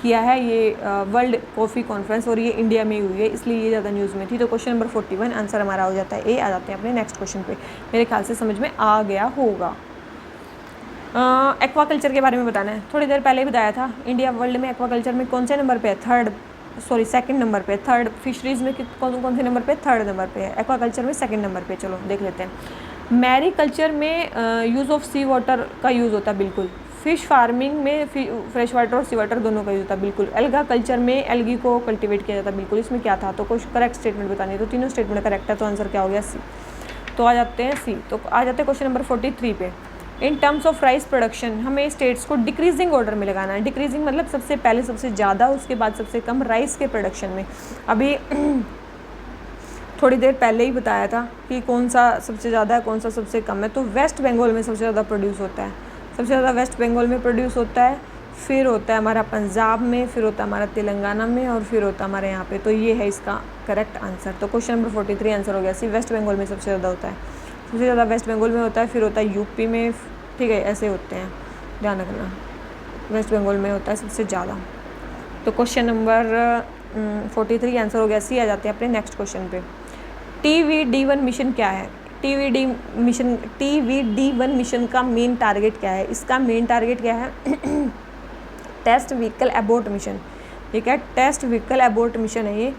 किया है ये वर्ल्ड कॉफ़ी कॉन्फ्रेंस, और ये इंडिया में ही हुई है, इसलिए ये ज़्यादा न्यूज़ में थी। तो क्वेश्चन नंबर 41 आंसर हमारा हो जाता है ए। आ जाते हैं अपने नेक्स्ट क्वेश्चन पे। मेरे ख्याल से समझ में आ गया होगा। एक्वाकल्चर के बारे में बताना है। थोड़ी देर पहले ही बताया था, इंडिया वर्ल्ड में एक्वाकल्चर में कौन से नंबर पे है? सेकंड नंबर पे। थर्ड फिशरीज़ में कौन से नंबर पे? थर्ड नंबर पे है। एक्वाकल्चर में सेकंड नंबर पे। चलो देख लेते हैं। मैरीकल्चर में यूज़ ऑफ सी वाटर का यूज़ होता है, बिल्कुल। फिश फार्मिंग में फ्रेश वाटर और सी वाटर दोनों का यूज़ होता है, बिल्कुल। एल्गा कल्चर में एल्गी को कल्टिवेट किया जाता है, बिल्कुल। इसमें क्या था? तो कुछ करेक्ट स्टेटमेंट बतानी है, तो तीनों स्टेटमेंट करेक्ट है, तो आंसर क्या हो गया? सी। तो आ जाते हैं सी। तो आ जाते हैं क्वेश्चन नंबर 43 पे। In terms of rice production, हमें स्टेट्स को डिक्रीजिंग ऑर्डर में लगाना है। डिक्रीजिंग मतलब सबसे पहले सबसे ज़्यादा, उसके बाद सबसे कम राइस के प्रोडक्शन में। अभी थोड़ी देर पहले ही बताया था कि कौन सा सबसे ज़्यादा है, कौन सा सबसे कम है। तो वेस्ट बंगाल में सबसे ज़्यादा प्रोड्यूस होता है, सबसे ज़्यादा वेस्ट बंगाल में प्रोड्यूस होता है, फिर होता है हमारा पंजाब में, फिर होता है हमारा तेलंगाना में, और फिर होता है हमारे यहाँ पे। तो ये है इसका करेक्ट आंसर। तो क्वेश्चन नंबर 43 आंसर हो गया सी। वेस्ट बंगाल में सबसे ज़्यादा होता है, सबसे ज़्यादा वेस्ट बंगाल में होता है, फिर होता है यूपी में, ठीक है, ऐसे होते हैं, ध्यान रखना। वेस्ट बंगाल में होता है सबसे ज़्यादा। तो क्वेश्चन नंबर 43 आंसर हो गया सी। आ जाते हैं अपने नेक्स्ट क्वेश्चन पे। TVD1 मिशन क्या है? TVD1 मिशन का मेन टारगेट क्या है? इसका मेन टारगेट क्या है? टेस्ट व्हीकल अबॉर्ट मिशन, ठीक है, टेस्ट व्हीकल अबॉर्ट मिशन है ये।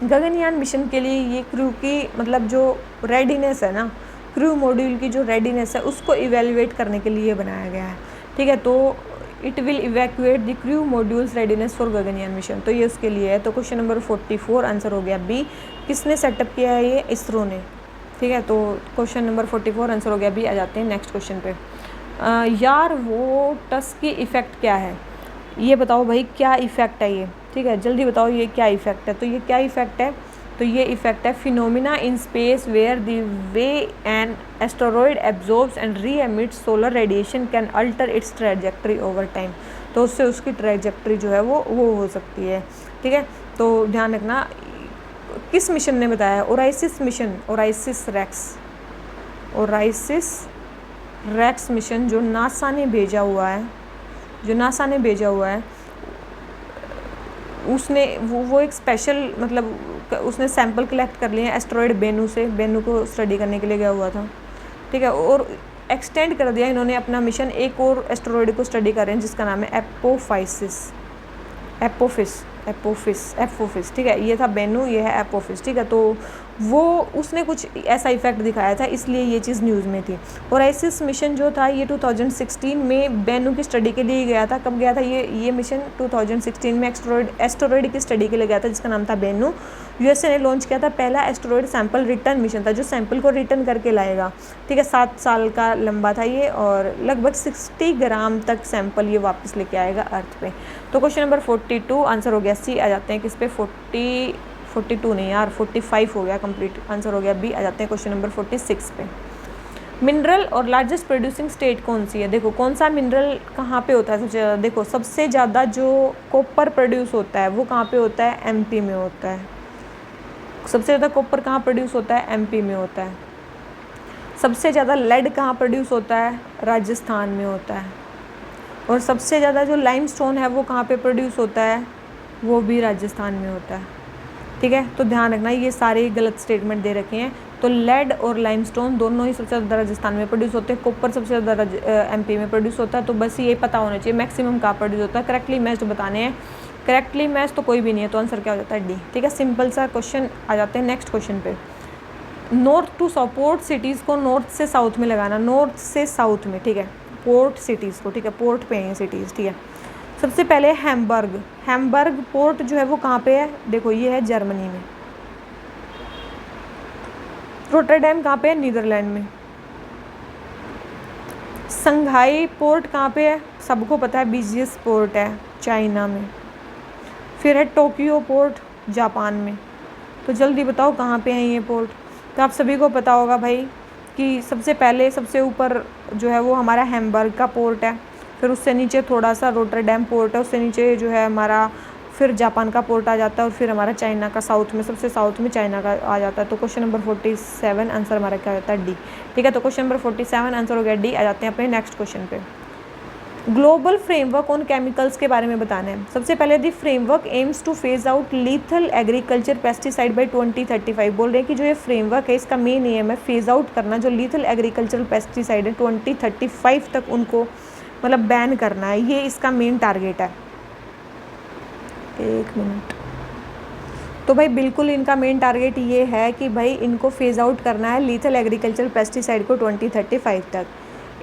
गगनयान मिशन के लिए ये क्रू की मतलब जो रेडीनेस है ना, क्रू मॉड्यूल की जो रेडीनेस है, उसको इवेल्युएट करने के लिए बनाया गया है, ठीक है। तो it will evacuate the crew modules readiness for Gaganyaan mission, तो ये उसके लिए है। तो क्वेश्चन नंबर 44 आंसर हो गया बी। किसने सेटअप किया है ये? इसरो ने, ठीक है। तो क्वेश्चन नंबर 44 आंसर हो गया बी। आ जाते हैं नेक्स्ट क्वेश्चन पे। यार वो टस की इफ़ेक्ट क्या है? ये बताओ भाई, क्या इफ़ेक्ट है ये, ठीक है, जल्दी बताओ ये क्या इफ़ेक्ट है। तो ये क्या इफ़ेक्ट है? तो ये इफ़ेक्ट है phenomena in space where the way an asteroid absorbs and re emits solar radiation can alter its trajectory over time. तो उससे उसकी ट्रैजेक्टरी जो है वो हो सकती है, ठीक है। तो ध्यान रखना, किस मिशन ने बताया? ओराइसिस मिशन, ओराइसिस रेक्स मिशन जो नासा ने भेजा हुआ है, उसने वो एक स्पेशल मतलब उसने सैंपल कलेक्ट कर लिए हैं एस्टेरॉयड बेनू से, बेनू को स्टडी करने के लिए गया हुआ था, ठीक है। और एक्सटेंड कर दिया इन्होंने अपना मिशन, एक और एस्टेरॉयड को स्टडी कर रहे हैं जिसका नाम है एपोफिस, ठीक है। ये था बेनू, ये है एपोफिस, ठीक है। तो वो उसने कुछ ऐसा इफेक्ट दिखाया था, इसलिए ये चीज़ न्यूज़ में थी। और आइसिस मिशन जो था ये 2016 में बेनू की स्टडी के लिए गया था। कब गया था ये मिशन? 2016 में एस्टेरॉयड की स्टडी के लिए गया था जिसका नाम था बेनू। यूएसए ने लॉन्च किया था पहला एस्टेरॉयड सैंपल रिटर्न मिशन था, जो सैंपल को रिटर्न करके लाएगा, ठीक है। 7 साल का लंबा था ये, और लगभग 60 ग्राम तक सैंपल ये वापस लेके आएगा अर्थ पे। तो क्वेश्चन नंबर 42 आंसर हो गया सी। आ जाते हैं किस पे? 42 नहीं यार, 45 हो गया कंप्लीट, आंसर हो गया बी। आ जाते हैं क्वेश्चन नंबर 46 पे। मिनरल और लार्जेस्ट प्रोड्यूसिंग स्टेट कौन सी है? देखो कौन सा मिनरल कहाँ पे होता है सबसे ज़्यादा? देखो सबसे ज़्यादा जो कॉपर प्रोड्यूस होता है वो कहाँ पे होता है? एमपी में होता है। सबसे ज़्यादा कॉपर कहाँ प्रोड्यूस होता है? एमपी में होता है। सबसे ज़्यादा लेड कहाँ प्रोड्यूस होता है? राजस्थान में होता है। और सबसे ज़्यादा जो लाइमस्टोन है वो कहाँ पे प्रोड्यूस होता है? वो भी राजस्थान में होता है, ठीक है। तो ध्यान रखना, ये सारे गलत स्टेटमेंट दे रखे हैं। तो लेड और लाइमस्टोन दोनों ही सबसे ज़्यादा राजस्थान में प्रोड्यूस होते हैं, कॉपर सबसे ज़्यादा एमपी में प्रोड्यूस होता है। तो बस ये पता होना चाहिए मैक्सिमम कहाँ प्रोड्यूस होता है। करेक्टली मैच्ड बताने हैं, करेक्टली मैच तो कोई भी नहीं है, तो आंसर क्या हो जाता है? डी, ठीक है। सिंपल सा क्वेश्चन। आ जाते हैं नेक्स्ट क्वेश्चन पे। नॉर्थ टू साउथ सिटीज़ को नॉर्थ से साउथ में लगाना, नॉर्थ से साउथ में, ठीक है। पोर्ट सिटीज़ को, ठीक है, पोर्ट पे हैं सिटीज़, ठीक है। सबसे पहले हैम्बर्ग पोर्ट जो है वो कहाँ पे है? देखो ये है जर्मनी में। रोटरडैम कहाँ पे है? नीदरलैंड में। संघाई पोर्ट कहाँ पे है? सबको पता है, बिजिएस्ट पोर्ट है चाइना में। फिर है टोक्यो पोर्ट जापान में। तो जल्दी बताओ कहाँ पे हैं ये पोर्ट? तो आप सभी को पता होगा भाई कि सबसे पहले सबसे ऊपर जो है वो हमारा हैम्बर्ग का पोर्ट है, फिर उससे नीचे थोड़ा सा रोटरडैम पोर्ट है, उससे नीचे जो है हमारा फिर जापान का पोर्ट आ जाता है, और फिर हमारा चाइना का साउथ में, सबसे साउथ में चाइना का आ जाता है। तो क्वेश्चन नंबर 47 आंसर हमारा क्या होता है? डी, ठीक है। तो क्वेश्चन नंबर 47 आंसर हो गया डी। आ जाते हैं अपने नेक्स्ट क्वेश्चन पे। ग्लोबल फ्रेमवर्क ऑन केमिकल्स के बारे में बताना है। सबसे पहले the framework aims to phase out lethal agriculture pesticide by 2035। बोल रहे हैं कि जो ये फ्रेमवर्क है इसका मेन एम है फेज आउट करना, जो लीथल एग्रीकल्चरल पेस्टिसाइड है 2035 तक उनको मतलब बैन करना है, ये इसका मेन टारगेट है। एक मिनट। तो भाई बिल्कुल इनका मेन टारगेट ये है कि भाई इनको फेज आउट करना है लीथल एग्रीकल्चरल पेस्टिसाइड को 2035 तक।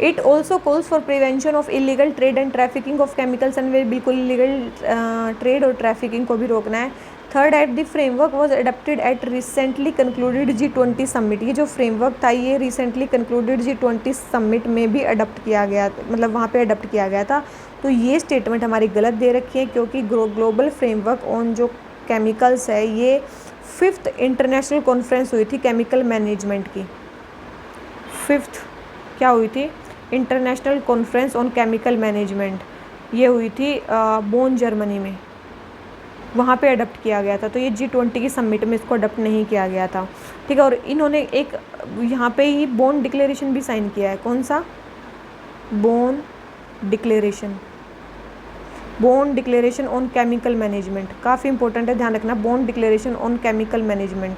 It also calls for prevention of illegal trade and trafficking of chemicals and वे बिल्कुल इलीगल ट्रेड और ट्रैफिकिंग को भी रोकना है। Third at the framework was adopted at recently concluded G20 summit. ये जो फ्रेमवर्क था ये रिसेंटली कंक्लूडेड G20 समिट में भी अडप्ट किया गया, मतलब वहाँ पे अडप्ट किया गया था। तो ये स्टेटमेंट हमारी गलत दे रखी है क्योंकि ग्लोबल फ्रेमवर्क ऑन जो केमिकल्स है ये 5th इंटरनेशनल कॉन्फ्रेंस हुई थी केमिकल मैनेजमेंट की। 5th क्या हुई थी? International conference on chemical management, ये हुई थी बोन जर्मनी में, वहाँ पे अडप्ट किया गया था। तो ये G20 की समिट में इसको अडप्ट नहीं किया गया था, ठीक है। और इन्होंने एक यहाँ पे ही बोन डिक्लेरेशन भी साइन किया है। कौन सा? Bone declaration, bone declaration on chemical management, काफ़ी इंपॉर्टेंट है, ध्यान रखना। Bone declaration on chemical management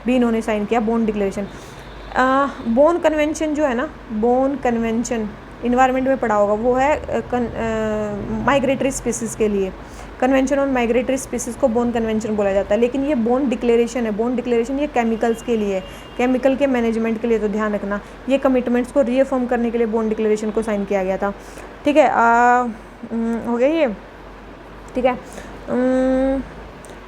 भी इन्होंने साइन किया, बोन डिक्लेरेशन। बोन कन्वेंशन जो है ना, बोन कन्वेंशन इन्वायरमेंट में पढ़ा होगा, वो है माइग्रेटरी स्पीसीज़ के लिए। कन्वेंशन ऑन माइग्रेटरी स्पीसीज़ को बोन कन्वेंशन बोला जाता है, लेकिन ये बोन डिक्लेरेशन है। बोन डिक्लेरेशन ये केमिकल्स के लिए, केमिकल के मैनेजमेंट के लिए। तो ध्यान रखना, ये कमिटमेंट्स को रीअफर्म करने के लिए बोन डिक्लेरेशन को साइन किया गया था, ठीक है। हो गया ये, ठीक है।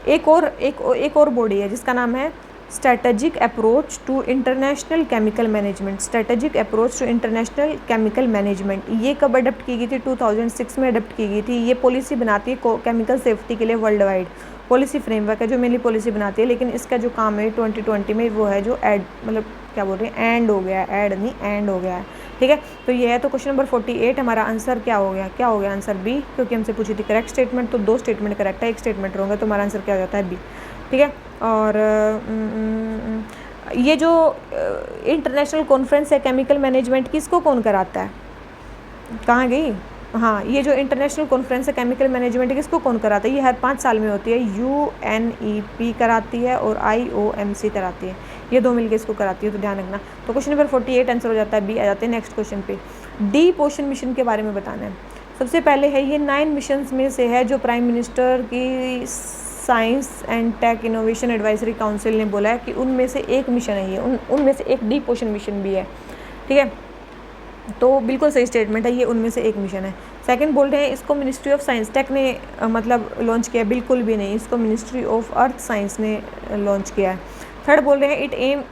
एक और बॉडी है जिसका नाम है strategic approach to international chemical management. Strategic approach to international chemical management ये कब अडप्ट की गई थी? 2006 में अडप्ट की गई थी। ये पॉलिसी बनाती है केमिकल सेफ्टी के लिए वर्ल्ड वाइड। पॉलिसी फ्रेमवर्क है जो मेनली पॉलिसी बनाती है, लेकिन इसका जो काम है 2020 में वो है जो एड, मतलब क्या बोल रहे हैं, एंड हो गया है, एड नहीं एंड हो गया है, ठीक है। तो ये है। तो क्वेश्चन नंबर 48 हमारा आंसर क्या हो गया? क्या हो गया आंसर? बी, क्योंकि हमसे पूछी थी करेक्ट स्टेटमेंट, तो 2 स्टेटमेंट करेक्ट है, 1 स्टेटमेंट रॉन्ग है, तो हमारा आंसर क्या हो जाता है? बी, ठीक है। और ये जो इंटरनेशनल कॉन्फ्रेंस है केमिकल मैनेजमेंट की, इसको कौन कराता है? कहाँ गई? हाँ, ये जो इंटरनेशनल कॉन्फ्रेंस है केमिकल मैनेजमेंट की, इसको कौन कराता है? ये हर 5 साल में होती है। UNEP कराती है और IOMC कराती है, ये 2 मिलकर इसको कराती है, तो ध्यान रखना। तो क्वेश्चन नंबर 48 आंसर हो जाता है बी। आ जाते हैं नेक्स्ट क्वेश्चन पे। डीप ओशन मिशन के बारे में बताना है। सबसे पहले है ये 9 मिशंस में से है जो प्राइम मिनिस्टर की science and tech innovation advisory council ने बोला है कि उनमें से एक मिशन है ये, उनमें से एक डीप ओशन मिशन भी है, ठीक है। तो बिल्कुल सही स्टेटमेंट है, ये उनमें से एक मिशन है। सेकंड बोल रहे हैं इसको मिनिस्ट्री ऑफ साइंस टेक ने मतलब लॉन्च किया, बिल्कुल भी नहीं, इसको मिनिस्ट्री ऑफ अर्थ साइंस ने लॉन्च किया है। थर्ड बोल रहे हैं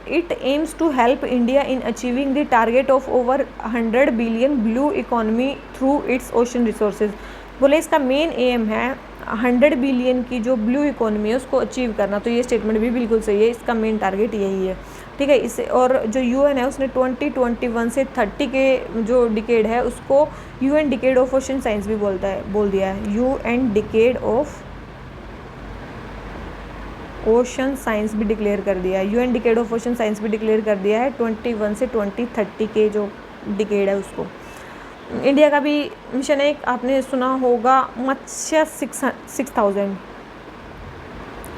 it aims to help India in achieving the target of over 100 billion blue economy through its ocean resources. बोले इसका मेन एम है 100 बिलियन की जो ब्लू इकोनॉमी है उसको अचीव करना। तो ये स्टेटमेंट भी बिल्कुल सही है, इसका मेन टारगेट यही है, ठीक है। इसे और जो UN है उसने 2021 से 30 के जो डिकेड है उसको UN decade of ocean science भी बोल दिया है। UN decade of ocean science भी डिक्लेयर कर दिया है, UN decade of ocean science भी डिक्लेयर कर दिया है 21 से 2030 के जो डिकेड है उसको। इंडिया का भी मिशन है, आपने सुना होगा मत्स्य 6000,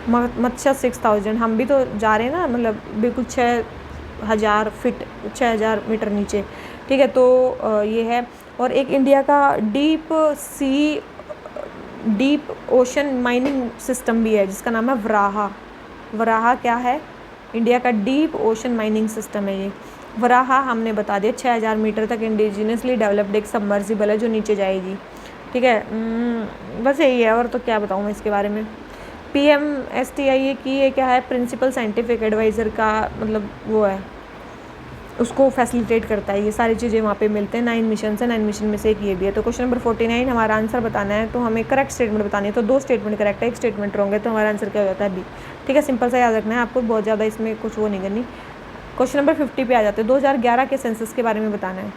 मत्स्य 6000। हम भी तो जा रहे हैं ना, मतलब बिल्कुल 6000 फीट, 6000 मीटर नीचे, ठीक है। तो ये है। और एक इंडिया का डीप ओशन माइनिंग सिस्टम भी है जिसका नाम है वराहा। वराहा क्या है? इंडिया का डीप ओशन माइनिंग सिस्टम है ये। वराहा हमने बता दिया 6000 मीटर तक इंडिजिनियसली डेवलप्ड एक सबमर्सिबल है जो नीचे जाएगी, ठीक है। बस यही है, और तो क्या बताऊँ मैं इसके बारे में। PMSTI की ये क्या है? प्रिंसिपल साइंटिफिक एडवाइज़र का मतलब वो है, उसको फैसिलिटेट करता है, ये सारी चीज़ें वहाँ पे मिलते हैं। 9 मिशन है, 9 मिशन में से एक ये भी है। तो क्वेश्चन नंबर 49 हमारा आंसर बताना है, तो हमें करेक्ट स्टेटमेंट बतानी है। तो 2 स्टेटमेंट करेक्ट है, 1 स्टेटमेंट रॉन्ग है, तो हमारा आंसर क्या हो जाता है? बी, ठीक है। सिंपल सा याद रखना है आपको, बहुत ज़्यादा इसमें कुछ वो नहीं करनी। क्वेश्चन नंबर 50 पे आ जाते हैं। 2011 के सेंसस के बारे में बताना है।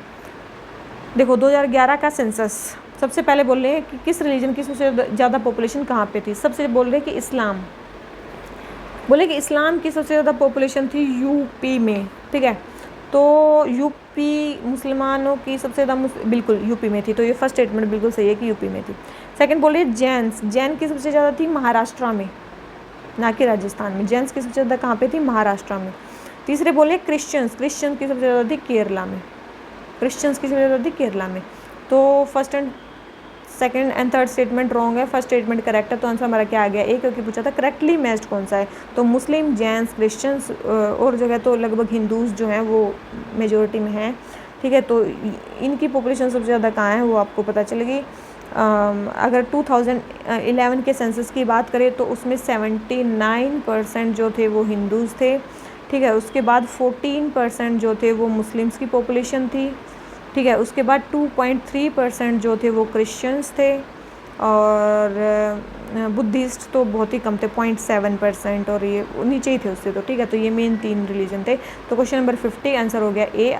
देखो 2011 का सेंसस, सबसे पहले बोल रहे हैं कि किस रिलीजन की सबसे ज़्यादा पॉपुलेशन कहाँ पे थी। सबसे बोल रहे हैं कि इस्लाम, बोले कि इस्लाम की सबसे ज़्यादा पॉपुलेशन थी UP में, ठीक है। तो यूपी मुसलमानों की सबसे ज़्यादा बिल्कुल यूपी में थी, तो ये फर्स्ट स्टेटमेंट बिल्कुल सही है कि यूपी में थी। सेकंड बोलिए जैन की सबसे ज़्यादा थी महाराष्ट्र में, ना कि राजस्थान में। जैन्स की सबसे ज़्यादा कहाँ पे थी? महाराष्ट्र में। तीसरे बोले क्रिश्चियंस की सबसे ज़्यादा थी केरला में। क्रिश्चियंस की सबसे ज़्यादा थी केरला में। तो first and second and third statement wrong है, फर्स्ट स्टेटमेंट करेक्ट है। तो आंसर हमारा क्या आ गया? ए, क्योंकि पूछा था करेक्टली मैच्ड कौन सा है। तो मुस्लिम, जैन्स, क्रिश्चियंस और जगह तो लगभग हिंदूज जो हैं वो मेजोरिटी में हैं, ठीक है। तो इनकी पॉपुलेशन सबसे ज़्यादा कहाँ है वो आपको पता चलेगी। अगर 2011 के सेंसस की बात करें तो उसमें 79% जो थे वो हिंदूज़ थे, ठीक है। उसके बाद 14% जो थे वो मुस्लिम्स की पॉपुलेशन थी, ठीक है। उसके बाद 2.3% जो थे वो क्रिश्चियंस थे, और बुद्धिस्ट तो बहुत ही कम थे, 0.7%, और ये नीचे ही थे उससे, तो ठीक है। तो ये मेन 3 रिलीजन थे। तो क्वेश्चन नंबर 50 आंसर हो गया ए।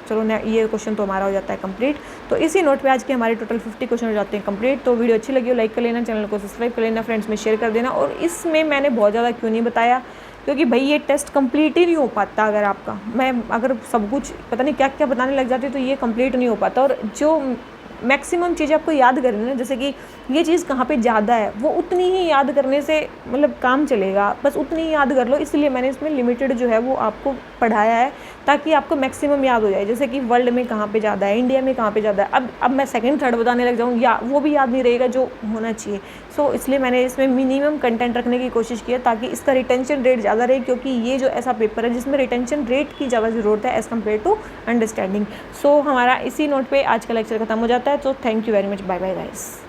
चलो ये क्वेश्चन तो हमारा हो जाता है कंप्लीट। तो इसी नोट पे आज के हमारे टोटल 50 क्वेश्चन हो जाते हैं कंप्लीट। तो वीडियो अच्छी लगी हो लाइक कर लेना, चैनल को सब्सक्राइब कर लेना, फ्रेंड्स में शेयर कर देना। और इसमें मैंने बहुत ज़्यादा क्यों नहीं बताया, क्योंकि भाई ये टेस्ट कंप्लीट ही नहीं हो पाता अगर आपका, मैं अगर सब कुछ पता नहीं क्या क्या बताने लग जाती तो ये कंप्लीट नहीं हो पाता। और जो मैक्सिमम चीज़ें आपको याद करनी है, जैसे कि ये चीज़ कहाँ पे ज़्यादा है, वो उतनी ही याद करने से मतलब काम चलेगा, बस उतनी ही याद कर लो। इसलिए मैंने इसमें लिमिटेड जो है वो आपको पढ़ाया है, ताकि आपको मैक्सिमम याद हो जाए। जैसे कि वर्ल्ड में कहाँ पे ज़्यादा है, इंडिया में कहाँ पे ज़्यादा है। अब मैं सेकंड थर्ड बताने लग जाऊँ या वो भी याद नहीं रहेगा जो होना चाहिए। सो इसलिए मैंने इसमें मिनिमम कंटेंट रखने की कोशिश की है, ताकि इसका रिटेंशन रेट ज़्यादा रहे, क्योंकि ये जो ऐसा पेपर है जिसमें रिटेंशन रेट की ज़्यादा ज़रूरत है एज़ कम्पेयर टू अंडरस्टैंडिंग। सो हमारा इसी नोट पर आज का लेक्चर खत्म हो जाता है। तो thank you very much, bye bye guys.